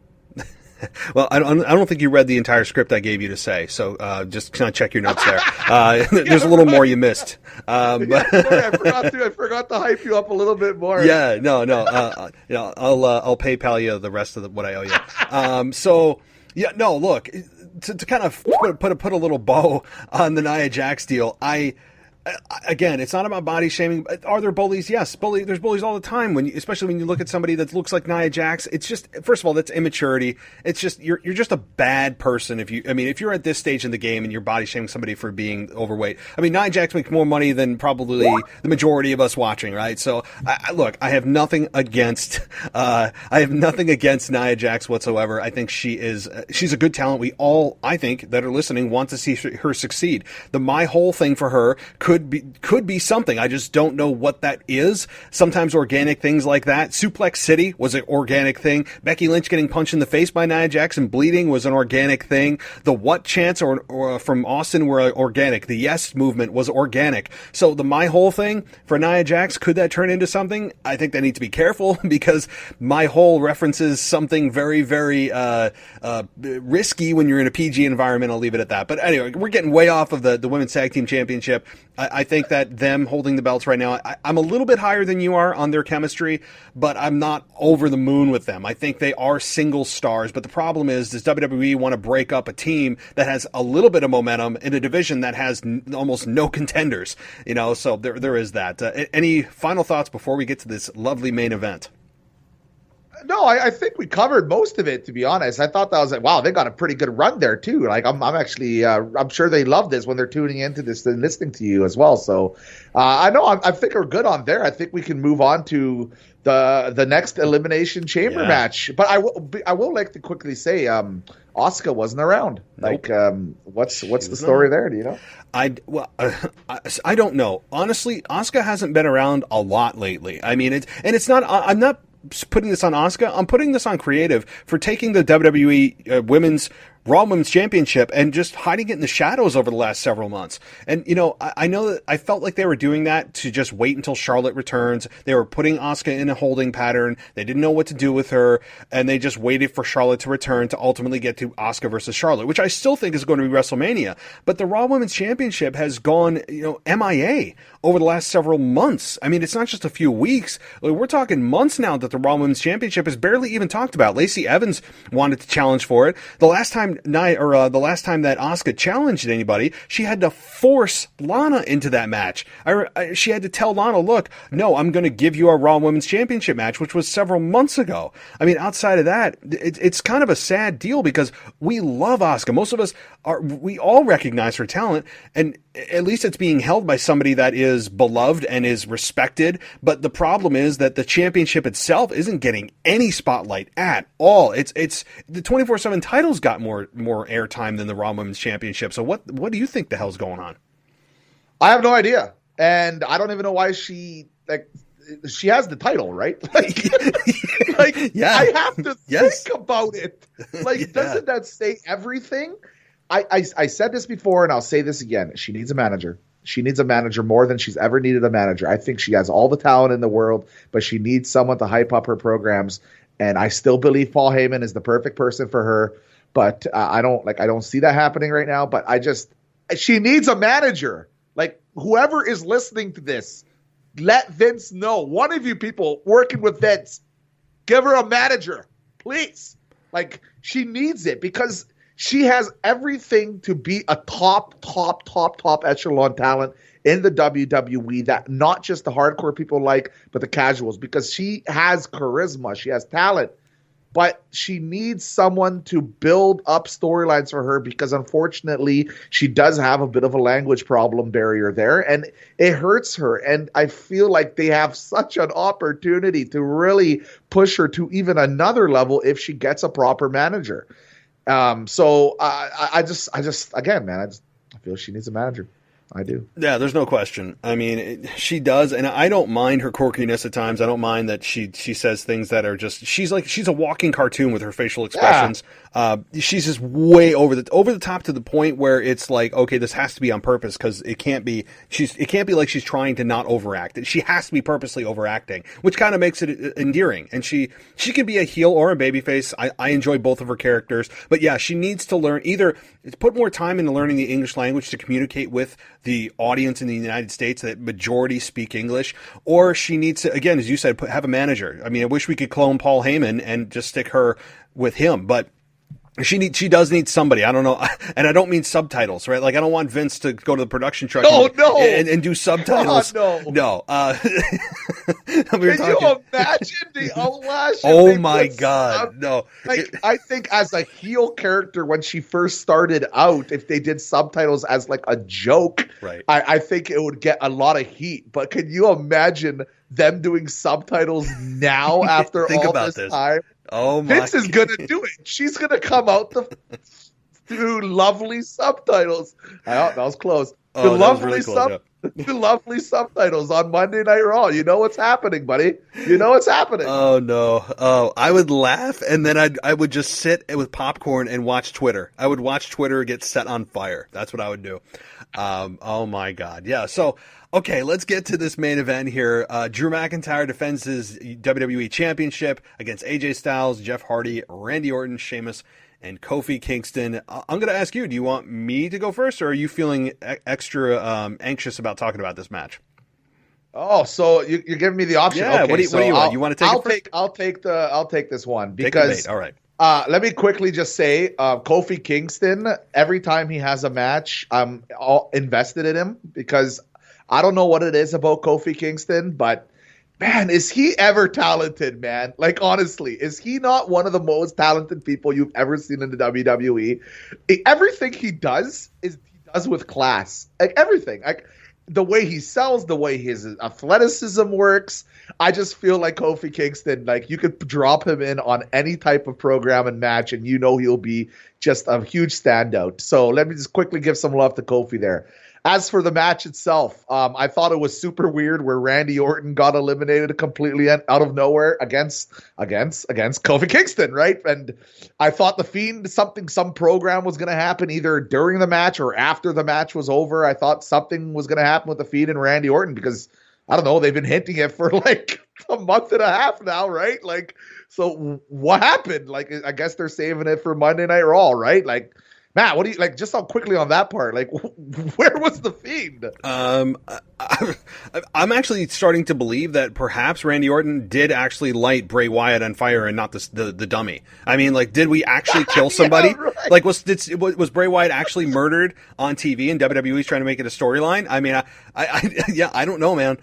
Well, I don't think you read the entire script I gave you to say, so just kind of check your notes there. There's a little more you missed. Sorry, I forgot to hype you up a little bit more. Yeah, no. I'll PayPal you the rest of what I owe you. So yeah, no. Look, to kind of put a little bow on the Nia Jax deal, again, it's not about body shaming. Are there bullies? Yes, there's bullies all the time. Especially when you look at somebody that looks like Nia Jax, it's just, first of all, that's immaturity. It's just you're just a bad person if you're at this stage in the game and you're body shaming somebody for being overweight. I mean, Nia Jax makes more money than probably the majority of us watching, right? So, look, I have nothing against Nia Jax whatsoever. I think she's a good talent. We all, I think, that are listening want to see her succeed. My whole thing for her could be something. I just don't know what that is. Sometimes organic things like that. Suplex City was an organic thing. Becky Lynch getting punched in the face by Nia Jax and bleeding was an organic thing. The what chants or from Austin were organic. The yes movement was organic. So my whole thing for Nia Jax, could that turn into something? I think they need to be careful because my whole references something very, very risky when you're in a PG environment. I'll leave it at that. But anyway, we're getting way off of the Women's Tag Team Championship. I think that them holding the belts right now, I'm a little bit higher than you are on their chemistry, but I'm not over the moon with them. I think they are single stars, but the problem is, does WWE want to break up a team that has a little bit of momentum in a division that has almost no contenders? So there is that. Any final thoughts before we get to this lovely main event? No, I think we covered most of it, to be honest. I thought that was like, wow, they got a pretty good run there too. Like I'm actually, I'm sure they love this when they're tuning into this and listening to you as well. So I think we're good on there. I think we can move on to the next Elimination Chamber match. But I will like to quickly say, Asuka wasn't around. Nope. Like, what's the story there? Do you know? I don't know. Honestly, Asuka hasn't been around a lot lately. I mean, it's not. I'm not putting this on Asuka. I'm putting this on Creative for taking the WWE Raw Women's Championship and just hiding it in the shadows over the last several months. And, I know that I felt like they were doing that to just wait until Charlotte returns. They were putting Asuka in a holding pattern. They didn't know what to do with her, and they just waited for Charlotte to return to ultimately get to Asuka versus Charlotte, which I still think is going to be WrestleMania. But the Raw Women's Championship has gone, MIA over the last several months. I mean, it's not just a few weeks. We're talking months now that the Raw Women's Championship is barely even talked about. Lacey Evans wanted to challenge for it. The last time time the last time that Asuka challenged anybody, she had to force Lana into that match. She had to tell Lana, look, no, I'm going to give you a Raw Women's Championship match, which was several months ago. I mean, outside of that, it's kind of a sad deal because we love Asuka. Most of us we all recognize her talent, and at least it's being held by somebody that is beloved and is respected. But the problem is that the championship itself isn't getting any spotlight at all. It's the 24/7 titles got more airtime than the Raw Women's Championship. So what do you think the hell's going on? I have no idea, and I don't even know why she has the title, right? Yeah. I have to think about it. Doesn't that say everything? I said this before, and I'll say this again. She needs a manager. She needs a manager more than she's ever needed a manager. I think she has all the talent in the world, but she needs someone to hype up her programs. And I still believe Paul Heyman is the perfect person for her. But I don't see that happening right now. But she needs a manager. Whoever is listening to this, let Vince know. One of you people working with Vince, give her a manager, please. She needs it because she has everything to be a top echelon talent in the WWE that not just the hardcore people like, but the casuals, because she has charisma, she has talent, but she needs someone to build up storylines for her because unfortunately she does have a bit of a language problem barrier there and it hurts her. And I feel like they have such an opportunity to really push her to even another level if she gets a proper manager. So I feel she needs a manager. I do. Yeah, there's no question. I mean, she does, and I don't mind her quirkiness at times. I don't mind that she says things that are just she's a walking cartoon with her facial expressions. Yeah. She's just way over the top to the point where it's like, okay, this has to be on purpose because it can't be like she's trying to not overact. She has to be purposely overacting, which kind of makes it endearing. And she can be a heel or a babyface. I enjoy both of her characters, but yeah, she needs to learn either put more time into learning the English language to communicate with the audience in the United States that majority speak English, or she needs to, again, as you said, have a manager. I mean, I wish we could clone Paul Heyman and just stick her with him, but she does need somebody. I don't know. And I don't mean subtitles, right? I don't want Vince to go to the production truck and do subtitles. God, no. Can you imagine the outlash? Oh my God. No. I think as a heel character, when she first started out, if they did subtitles as a joke, right. I think it would get a lot of heat. But can you imagine them doing subtitles now after all this time? Oh my! Vince is gonna do it. She's gonna come out through lovely subtitles. That was close. Oh, the lovely the lovely subtitles on Monday Night Raw. You know what's happening, buddy. You know what's happening. Oh no! Oh, I would laugh, and then I would just sit with popcorn and watch Twitter. I would watch Twitter get set on fire. That's what I would do. Oh my God! Yeah. So. Okay, let's get to this main event here. Drew McIntyre defends his WWE Championship against AJ Styles, Jeff Hardy, Randy Orton, Sheamus, and Kofi Kingston. I'm going to ask you, do you want me to go first, or are you feeling extra anxious about talking about this match? Oh, so you're giving me the option? Yeah. Okay, what do you want? You want to take it first? I'll take this one because. All right. Let me quickly just say, Kofi Kingston. Every time he has a match, I'm all invested in him because. I don't know what it is about Kofi Kingston, but man, is he ever talented, man? Honestly, is he not one of the most talented people you've ever seen in the WWE? Everything he does with class. Everything. The way he sells, the way his athleticism works. I just feel like Kofi Kingston, you could drop him in on any type of program and match, and he'll be just a huge standout. So let me just quickly give some love to Kofi there. As for the match itself, I thought it was super weird where Randy Orton got eliminated completely out of nowhere against Kofi Kingston, right? And I thought the Fiend, some program was going to happen either during the match or after the match was over. I thought something was going to happen with the Fiend and Randy Orton because, I don't know, they've been hinting it for a month and a half now, right? So what happened? I guess they're saving it for Monday Night Raw, right? Matt, what do you like? Just how quickly on that part? Like, where was the Fiend? I'm actually starting to believe that perhaps Randy Orton did actually light Bray Wyatt on fire and not the dummy. I mean, like, did we actually kill somebody? Yeah, right. Like, was Bray Wyatt actually murdered on TV and WWE's trying to make it a storyline? I mean, I don't know, man.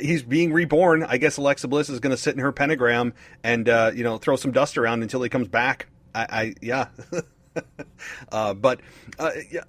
He's being reborn. I guess Alexa Bliss is going to sit in her pentagram and throw some dust around until he comes back. Yeah.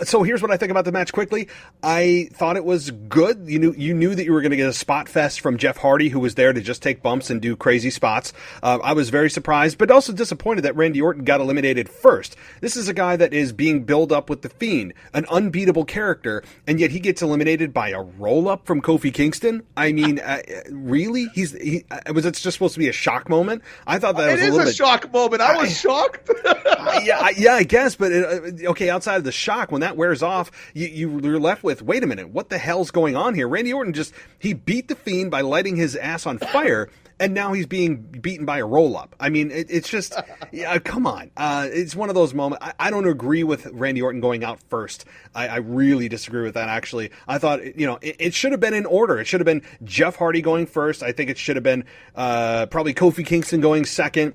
So here's what I think about the match quickly. I thought it was good. You knew that you were going to get a spot fest from Jeff Hardy, who was there to just take bumps and do crazy spots. I was very surprised, but also disappointed that Randy Orton got eliminated first. This is a guy that is being built up with the Fiend, an unbeatable character, and yet he gets eliminated by a roll-up from Kofi Kingston? I mean, really? Was it just supposed to be a shock moment? I thought that was a little bit... It is a shock moment. I was shocked. Yeah, I guess, but okay, outside of the shock, when that wears off, you're left with, wait a minute, what the hell's going on here? Randy Orton he beat the Fiend by lighting his ass on fire, and now he's being beaten by a roll-up. I mean, it's just, come on. It's one of those moments. I don't agree with Randy Orton going out first. I really disagree with that, actually. I thought, it should have been in order. It should have been Jeff Hardy going first. I think it should have been probably Kofi Kingston going second,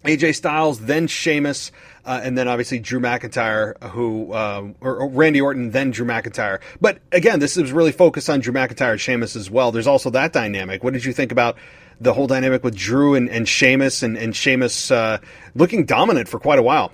AJ Styles, then Sheamus, and then obviously Drew McIntyre, or Randy Orton, then Drew McIntyre. But again, this is really focused on Drew McIntyre and Sheamus as well. There's also that dynamic. What did you think about the whole dynamic with Drew and Sheamus, and Sheamus looking dominant for quite a while?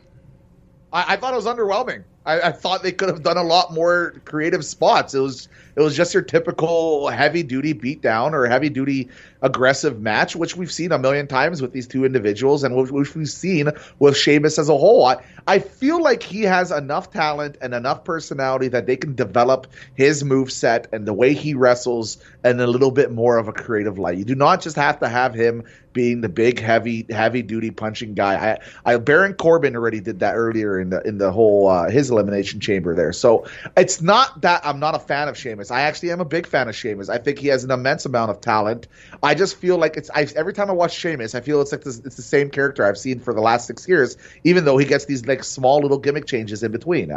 I thought it was underwhelming. I thought they could have done a lot more creative spots. It was just your typical heavy duty beatdown or heavy duty aggressive match, which we've seen a million times with these two individuals, and which we've seen with Sheamus as a whole. I feel like he has enough talent and enough personality that they can develop his moveset and the way he wrestles in a little bit more of a creative light. You do not just have to have him being the big heavy duty punching guy. Baron Corbin already did that earlier in the whole his Elimination Chamber there. So it's not that I'm not a fan of Sheamus. I actually am a big fan of Sheamus. I think he has an immense amount of talent. I just feel like every time I watch Sheamus, I feel it's like it's the same character I've seen for the last 6 years, even though he gets these like small little gimmick changes in between.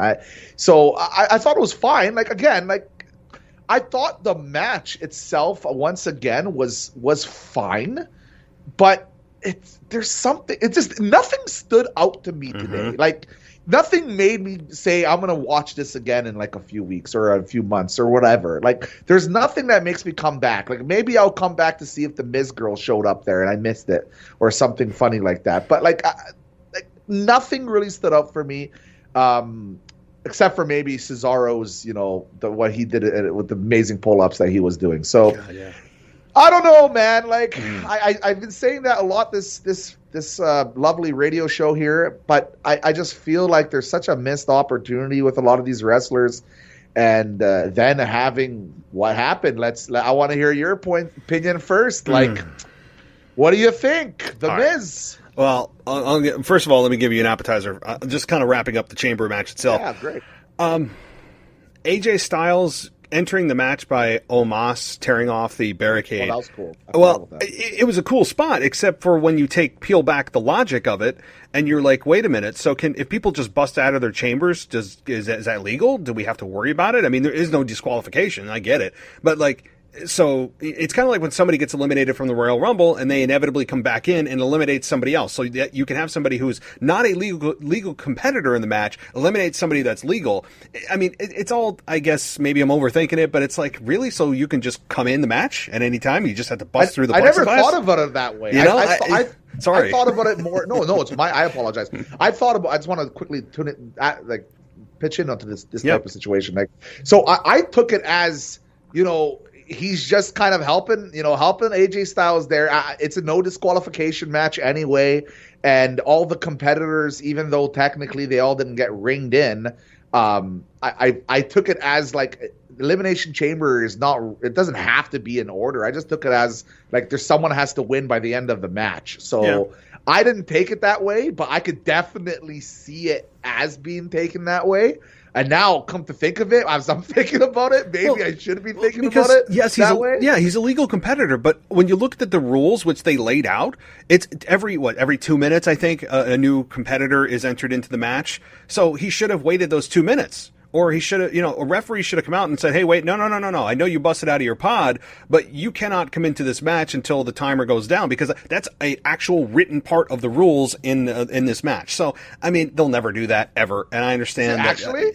So I thought it was fine. Like, again, like, I thought the match itself once again was fine, but there's something. It's just nothing stood out to me today. Like, nothing made me say I'm gonna watch this again in like a few weeks or a few months or whatever. Like, there's nothing that makes me come back. Like, maybe I'll come back to see if the Miz girl showed up there and I missed it or something funny like that. But like nothing really stood out for me. Except for maybe Cesaro's, what he did with the amazing pull-ups that he was doing. So, yeah. I don't know, man. Like, I've been saying that a lot this lovely radio show here, but I just feel like there's such a missed opportunity with a lot of these wrestlers. And then having what happened, I want to hear your opinion first. Like, what do you think? The Miz. Well, first of all, let me give you an appetizer. Just kind of wrapping up the chamber match itself. Yeah, great. AJ Styles entering the match by Omos tearing off the barricade. Well, that was cool. Well, it was a cool spot, except for when you peel back the logic of it, and you're like, wait a minute. So if people just bust out of their chambers, is that legal? Do we have to worry about it? I mean, there is no disqualification. I get it, but like. So it's kind of like when somebody gets eliminated from the Royal Rumble and they inevitably come back in and eliminate somebody else. So that you can have somebody who's not a legal competitor in the match eliminate somebody that's legal. I mean, it's all, I guess, maybe I'm overthinking it, but it's like, really? So you can just come in the match at any time? You just have to bust through the plexiglass? I never thought about it that way. Sorry. I thought about it more. No, I apologize. I just want to quickly tune it, pitch in onto this type of situation. Like, so I took it as, he's just kind of helping AJ Styles there. It's a no disqualification match anyway, and all the competitors, even though technically they all didn't get ringed in, I took it as like Elimination Chamber is not. It doesn't have to be in order. I just took it as like someone has to win by the end of the match. So I didn't take it that way, but I could definitely see it as being taken that way. And now, come to think of it, as I'm thinking about it, maybe I shouldn't be thinking about it way. Yeah, he's a legal competitor. But when you looked at the rules, which they laid out, it's every 2 minutes, I think, a new competitor is entered into the match. So he should have waited those 2 minutes. Or he should have, a referee should have come out and said, hey, wait, no. I know you busted out of your pod, but you cannot come into this match until the timer goes down, because that's an actual written part of the rules in this match. So, I mean, they'll never do that ever. And I understand Actually?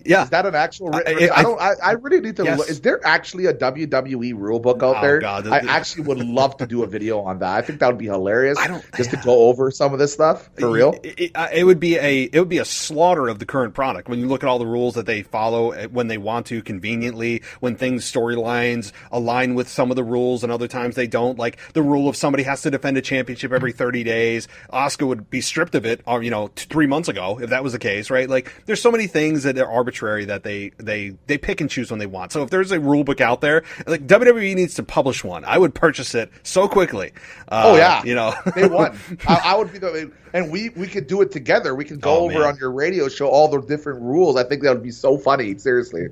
Yeah. Is that an actual written? I really need to yes. look. Is there actually a WWE rule book out there? God, I actually would love to do a video on that. I think that would be hilarious. To go over some of this stuff for real. It would be a slaughter of the current product when you look at all the rules that they follow when they want to conveniently, when storylines align with some of the rules and other times they don't. Like the rule of somebody has to defend a championship every 30 days. Asuka would be stripped of it, 3 months ago if that was the case, right? Like there's so many things that are arbitrary that they pick and choose when they want. So if there's a rule book out there, like WWE needs to publish one, I would purchase it so quickly. They won. I would be and we could do it together. We could go over on your radio show all the different rules. I think that would be so funny. Seriously.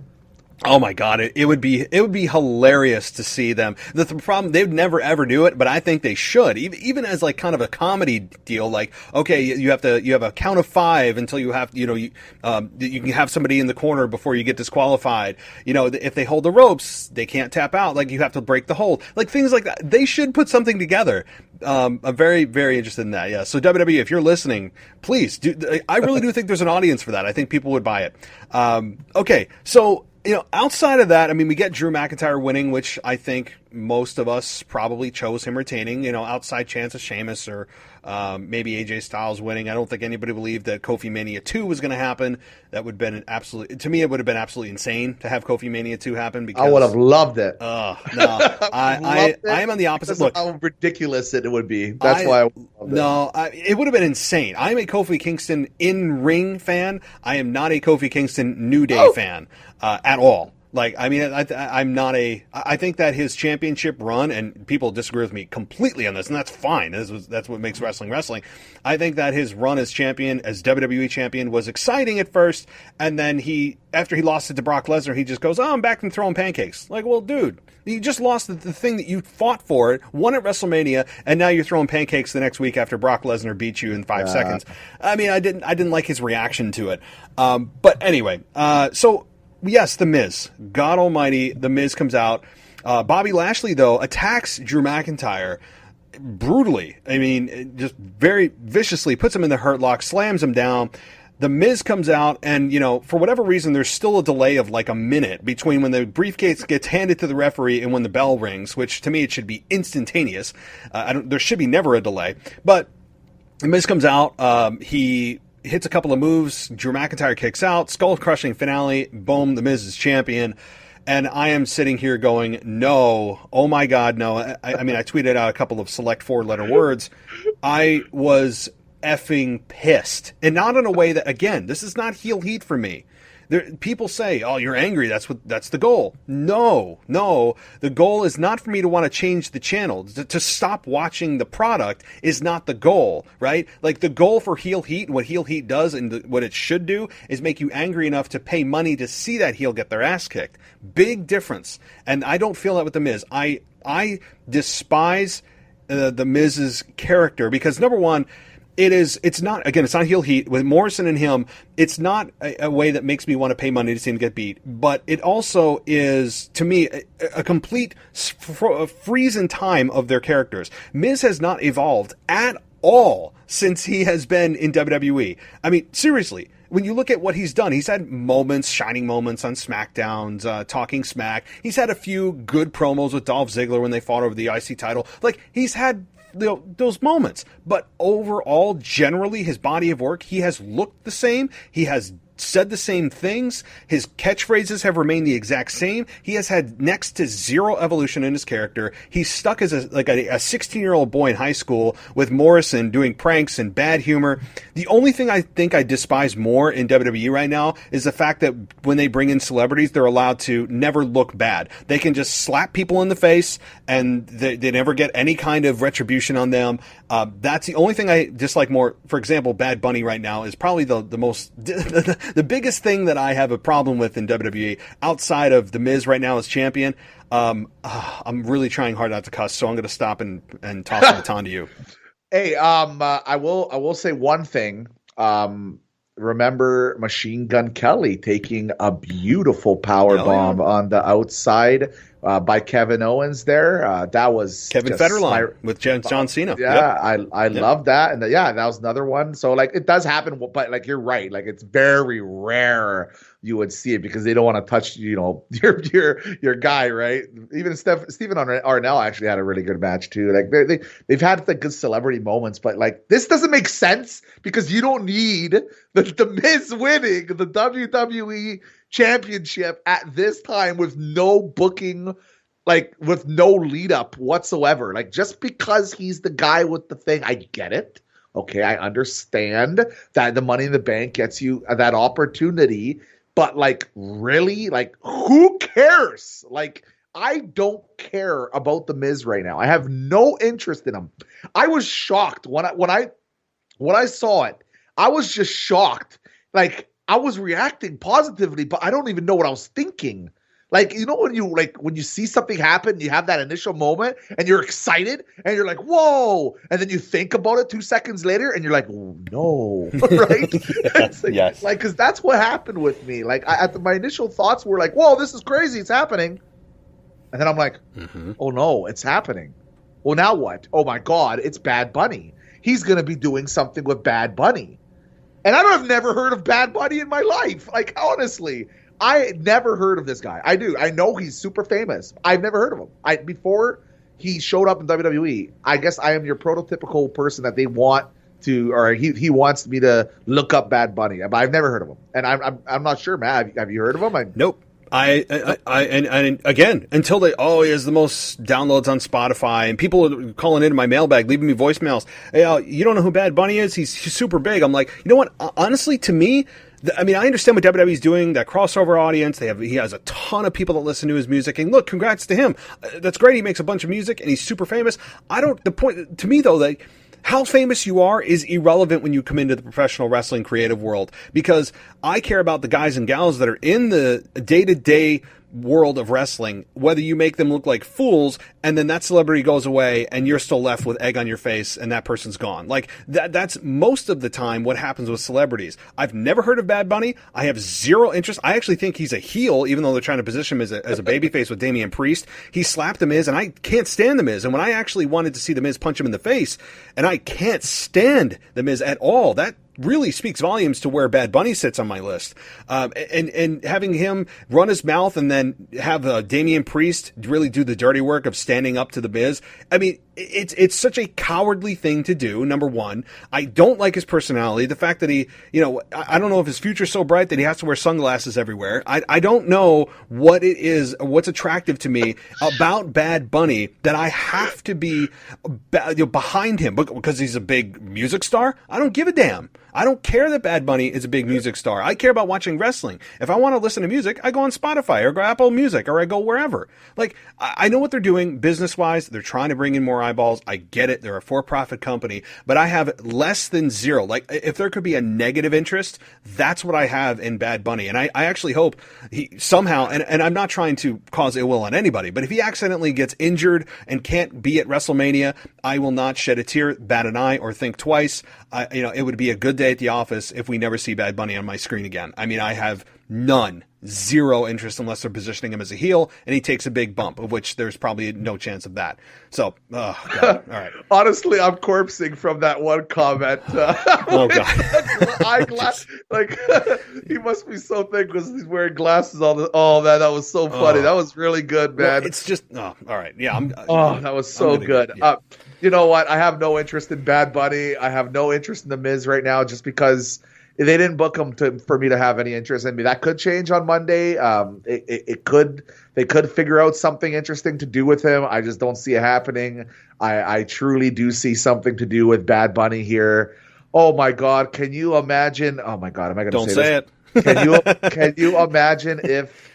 Oh my God! It would be hilarious to see them. The problem, they'd never ever do it, but I think they should, even as like kind of a comedy deal. Like, okay, you have a count of 5 until you have you can have somebody in the corner before you get disqualified. If they hold the ropes, they can't tap out. Like you have to break the hold. Like things like that. They should put something together. I'm very, very interested in that. Yeah. So WWE, if you're listening, please do. I really do think there's an audience for that. I think people would buy it. Okay. So, outside of that, I mean, we get Drew McIntyre winning, which I think most of us probably chose him retaining, outside chance of Sheamus or maybe AJ Styles winning. I don't think anybody believed that Kofi Mania 2 was going to happen. That would have been to me, it would have been absolutely insane to have Kofi Mania 2 happen. Because I would have loved it. No, I am on the opposite. Look, how ridiculous it would be. That's why it would have been insane. I'm a Kofi Kingston in-ring fan. I am not a Kofi Kingston New Day fan at all. Like, I mean, I'm not I think that his championship run, and people disagree with me completely on this, and that's fine. That's what makes wrestling wrestling. I think that his run as champion, as WWE champion, was exciting at first, and then after he lost it to Brock Lesnar, he just goes, I'm back and throwing pancakes. Like, well, dude, you just lost the thing that you fought for, won at WrestleMania, and now you're throwing pancakes the next week after Brock Lesnar beat you in 5 seconds. I mean, I didn't like his reaction to it. But anyway, so yes, The Miz. God almighty, The Miz comes out. Bobby Lashley, though, attacks Drew McIntyre brutally. I mean, just very viciously, puts him in the hurt lock, slams him down. The Miz comes out, and, for whatever reason, there's still a delay of like a minute between when the briefcase gets handed to the referee and when the bell rings, which to me it should be instantaneous. There should be never a delay. But The Miz comes out. He hits a couple of moves. Drew McIntyre kicks out. Skull-crushing finale. Boom, The Miz is champion. And I am sitting here going, no. Oh, my God, no. I mean, I tweeted out a couple of select 4-letter words. I was effing pissed. And not in a way that, again, this is not heel heat for me. People say, oh, you're angry. That's the goal. No. The goal is not for me to want to change the channel. To stop watching the product is not the goal, right? Like the goal for heel heat and what heel heat does and what it should do is make you angry enough to pay money to see that heel get their ass kicked. Big difference. And I don't feel that with The Miz. I despise The Miz's character because, number one, it's not heel heat with Morrison and him. It's not a way that makes me want to pay money to see him get beat, but it also is, to me, a complete freeze in time of their characters. Miz has not evolved at all since he has been in WWE. I mean, seriously. When you look at what he's done, he's had moments, shining moments on SmackDowns, talking smack. He's had a few good promos with Dolph Ziggler when they fought over the IC title. Like, he's had those moments. But overall, generally, his body of work, he has looked the same. He has said the same things. His catchphrases have remained the exact same. He has had next to zero evolution in his character. He's stuck as a 16-year-old boy in high school with Morrison doing pranks and bad humor. The only thing I think I despise more in WWE right now is the fact that when they bring in celebrities, they're allowed to never look bad. They can just slap people in the face and they never get any kind of retribution on them. That's the only thing I dislike more. For example, Bad Bunny right now is probably the most The biggest thing that I have a problem with in WWE outside of The Miz right now as champion, I'm really trying hard not to cuss, so I'm going to stop and toss the baton to you. Hey, I will say one thing. Remember Machine Gun Kelly taking a beautiful power bomb on the outside by Kevin Owens there. That was Kevin Federline with John Cena. Yeah, yep. I love that. And that was another one. So like it does happen, but like you're right. Like it's very rare you would see it because they don't want to touch, your guy, right? Even Stephen Arnell actually had a really good match too. Like they've had like good celebrity moments, but like this doesn't make sense because you don't need the Miz winning the WWE Championship at this time with no booking, like with no lead up whatsoever. Like just because he's the guy with the thing, I get it. Okay, I understand that the Money in the Bank gets you that opportunity. But like, really, like, who cares? Like, I don't care about the Miz right now. I have no interest in him. I was shocked when I saw it. I was just shocked. Like, I was reacting positively, but I don't even know what I was thinking. Like, when you see something happen, you have that initial moment and you're excited and you're like, whoa. And then you think about it 2 seconds later and you're like, oh, no, right? Yes. Like, cause that's what happened with me. Like my initial thoughts were like, whoa, this is crazy. It's happening. And then I'm like, oh no, it's happening. Well, now what? Oh my God, it's Bad Bunny. He's going to be doing something with Bad Bunny. And I've never heard of Bad Bunny in my life. Like, honestly, I never heard of this guy. I do. I know he's super famous. I've never heard of him. Before he showed up in WWE, I guess I am your prototypical person that they want to, or he wants me to look up Bad Bunny. But I've never heard of him, and I'm not sure, Matt. Have you heard of him? Nope. And again, until he has the most downloads on Spotify, and people are calling into my mailbag, leaving me voicemails. Hey, you don't know who Bad Bunny is? He's super big. I'm like, you know what? Honestly, to me, I understand what WWE's doing, that crossover audience. He has a ton of people that listen to his music, and look, congrats to him. That's great. He makes a bunch of music, and he's super famous. The point to me though, that how famous you are is irrelevant when you come into the professional wrestling creative world, because I care about the guys and gals that are in the day-to-day world of wrestling, whether you make them look like fools and then that celebrity goes away and you're still left with egg on your face and that person's gone. Like that's most of the time what happens with celebrities. I've never heard of Bad Bunny. I have zero interest. I actually think he's a heel, even though they're trying to position him as a babyface with Damian Priest. He slapped The Miz, and I can't stand The Miz. And when I actually wanted to see The Miz punch him in the face, and I can't stand The Miz at all, that really speaks volumes to where Bad Bunny sits on my list. And having him run his mouth and then have Damian Priest really do the dirty work of standing up to The Miz. It's such a cowardly thing to do, number one. I don't like his personality. The fact that he, I don't know if his future's so bright that he has to wear sunglasses everywhere. I don't know what it is, what's attractive to me about Bad Bunny that I have to be behind him because he's a big music star. I don't give a damn. I don't care that Bad Bunny is a big music star. I care about watching wrestling. If I want to listen to music, I go on Spotify or go Apple Music or I go wherever. Like, I know what they're doing business-wise. They're trying to bring in more eyeballs. I get it. They're a for-profit company. But I have less than zero. Like, if there could be a negative interest, that's what I have in Bad Bunny. And I actually hope he somehow, and I'm not trying to cause ill will on anybody, but if he accidentally gets injured and can't be at WrestleMania, I will not shed a tear, bat an eye, or think twice. It would be a good day at the office if we never see Bad Bunny on my screen again. I have zero interest unless they're positioning him as a heel and he takes a big bump, of which there's probably no chance of that. So, God. All right. Honestly, I'm corpsing from that one comment. Oh, God. Eyeglass, like, he must be so thick because he's wearing glasses all the. Oh, man, that was so funny. That was really good, man. Well, it's just, all right. Yeah. That was so good. Yeah. You know what? I have no interest in Bad Bunny. I have no interest in The Miz right now just because they didn't book him for me to have any interest in me. That could change on Monday. It could. They could figure out something interesting to do with him. I just don't see it happening. I truly do see something to do with Bad Bunny here. Oh my God! Can you imagine? Oh my God! Am I going to say this? Can you imagine if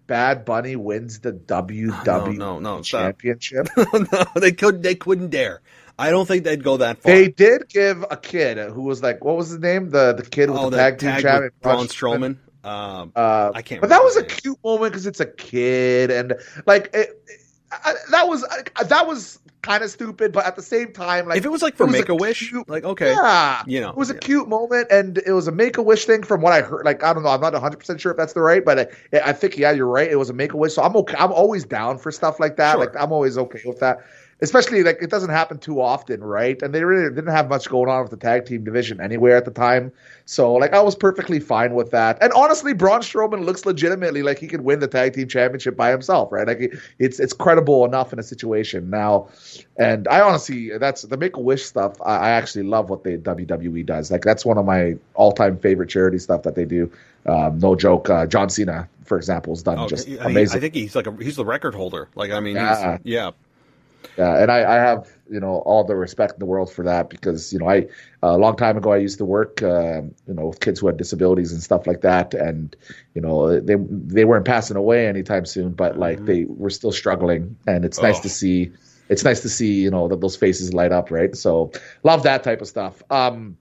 Bad Bunny wins the WWE No, Championship? No, they couldn't dare. I don't think they'd go that far. They did give a kid who was like, what was his name? The kid with the tag team champion, Braun Strowman. I can't. But that was a cute moment because it's a kid, and like that was kind of stupid. But at the same time, like if it was like for Make-A-Wish, like okay, yeah, it was a cute moment, and it was a Make-A-Wish thing from what I heard. Like I don't know, I'm not 100% sure if that's the right, but I think you're right. It was a Make-A-Wish, so I'm okay. I'm always down for stuff like that. Sure. Like I'm always okay with that. Especially like it doesn't happen too often, right? And they really didn't have much going on with the tag team division anywhere at the time. So like I was perfectly fine with that. And honestly, Braun Strowman looks legitimately like he could win the tag team championship by himself, right? Like it's credible enough in a situation now. And I honestly, that's the Make-A-Wish stuff. I actually love what the WWE does. Like that's one of my all-time favorite charity stuff that they do. No joke. John Cena, for example, has done just amazing. I think he's the record holder. Like I mean, yeah. Yeah, and I have, all the respect in the world for that because, I a long time ago I used to work, with kids who had disabilities and stuff like that, and they weren't passing away anytime soon, but like they were still struggling, and it's nice to see. It's nice to see, that those faces light up, right? So love that type of stuff. Don't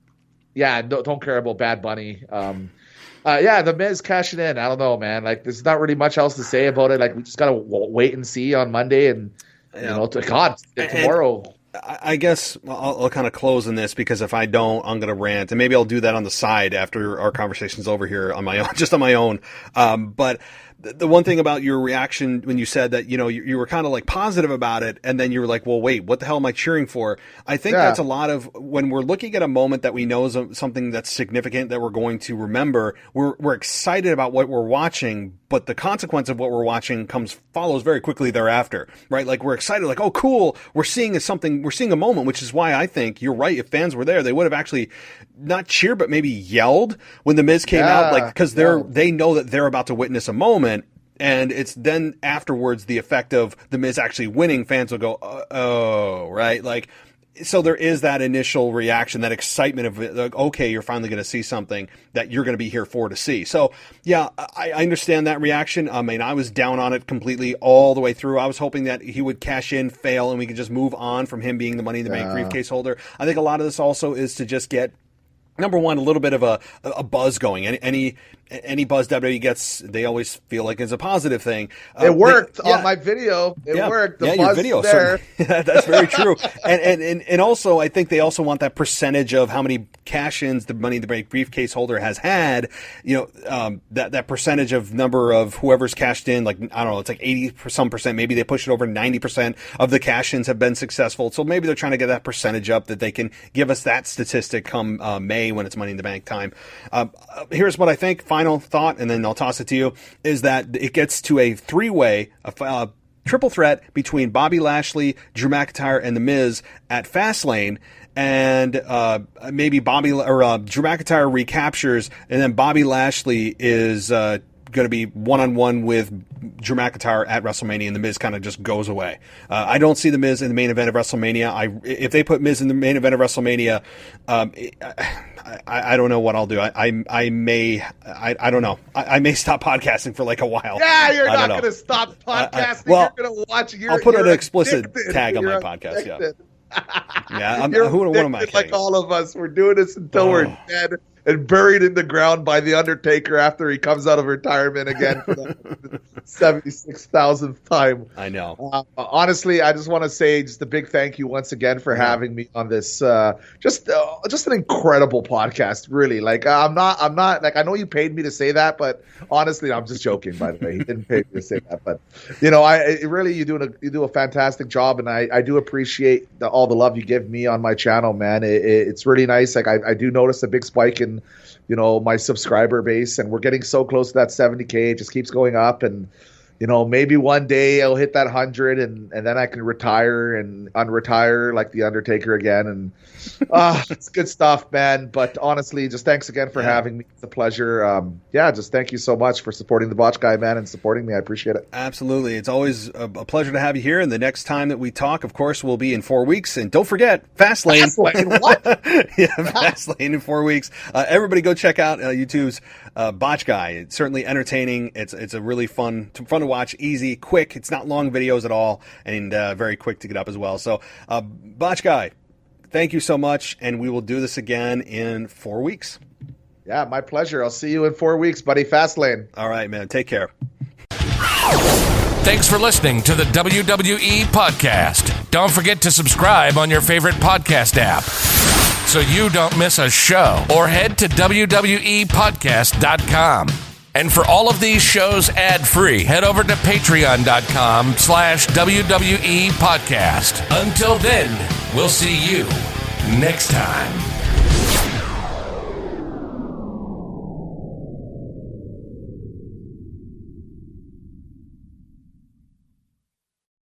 care about Bad Bunny. The Miz cashing in. I don't know, man. Like there's not really much else to say about it. Like we just gotta wait and see on Monday and. Tomorrow. I guess I'll kind of close in this because if I don't, I'm going to rant, and maybe I'll do that on the side after our conversation's over here on my own, just on my own. But the one thing about your reaction when you said that, you were kind of like positive about it, and then you were like, well, wait, what the hell am I cheering for? I think that's a lot of when we're looking at a moment that we know is something that's significant that we're going to remember. We're excited about what we're watching, but the consequence of what we're watching follows very quickly thereafter, right? Like we're excited, like, oh, cool, we're seeing a moment, which is why I think you're right. If fans were there, they would have actually not cheered, but maybe yelled when the Miz came out, like because they know that they're about to witness a moment. And it's then afterwards the effect of the Miz actually winning. Fans will go, oh, right, like. So there is that initial reaction, that excitement of like, okay, you're finally going to see something that you're going to be here for to see. So yeah, I understand that reaction. I mean, I was down on it completely all the way through. I was hoping that he would cash in, fail, and we could just move on from him being the Money in the Bank briefcase holder. I think a lot of this also is to just get, number one, a little bit of a buzz going. Any buzz WWE gets, they always feel like it's a positive thing. It worked on my video. It worked. The buzz your video. there. That's very true. and also, I think they also want that percentage of how many cash-ins the Money in the Bank briefcase holder has had. That percentage of number of whoever's cashed in. Like I don't know, it's like 80%. Maybe they push it over 90% of the cash-ins have been successful. So maybe they're trying to get that percentage up that they can give us that statistic come May when it's Money in the Bank time. Here's what I think. Final thought, and then I'll toss it to you, is that it gets to a three-way, triple threat between Bobby Lashley, Drew McIntyre, and The Miz at Fastlane, and maybe Drew McIntyre recaptures, and then Bobby Lashley is going to be one-on-one with Drew McIntyre at WrestleMania, and The Miz kind of just goes away. I don't see The Miz in the main event of WrestleMania. If they put Miz in the main event of WrestleMania, I don't know what I'll do. I don't know. I may stop podcasting for like a while. Yeah, you're not going to stop podcasting. Well, you're going to watch. I'll put an explicit tag on my podcast. Yeah. What am I kidding? Like all of us, we're doing this until we're dead and buried in the ground by the Undertaker after he comes out of retirement again for the 76,000th time. I know. Honestly, I just want to say just a big thank you once again for having me on this. Just an incredible podcast, really. Like I'm not like, I know you paid me to say that, but honestly, I'm just joking. By the way, he didn't pay me to say that, but you do a fantastic job, and I do appreciate all the love you give me on my channel, man. It's really nice. Like I do notice a big spike in my subscriber base, and we're getting so close to that 70K. It just keeps going up, and maybe one day I'll hit that 100, and then I can retire and unretire like the Undertaker again. And it's good stuff, man. But honestly, just thanks again for having me. It's a pleasure. Just thank you so much for supporting the Botch Guy, man, and supporting me. I appreciate it. Absolutely. It's always a pleasure to have you here. And the next time that we talk, of course, will be in 4 weeks. And don't forget, Fastlane. Fastlane, what? Fastlane in 4 weeks. Everybody go check out YouTube's Botch Guy. It's certainly entertaining. It's a really fun to watch, easy, quick. It's not long videos at all, and very quick to get up as well. So, Botch Guy, thank you so much, and we will do this again in 4 weeks. Yeah, my pleasure. I'll see you in 4 weeks, buddy. Fastlane. All right, man. Take care. Thanks for listening to the WWE Podcast. Don't forget to subscribe on your favorite podcast app so you don't miss a show, or head to WWEpodcast.com. And for all of these shows ad-free, head over to patreon.com/WWE Podcast. Until then, we'll see you next time.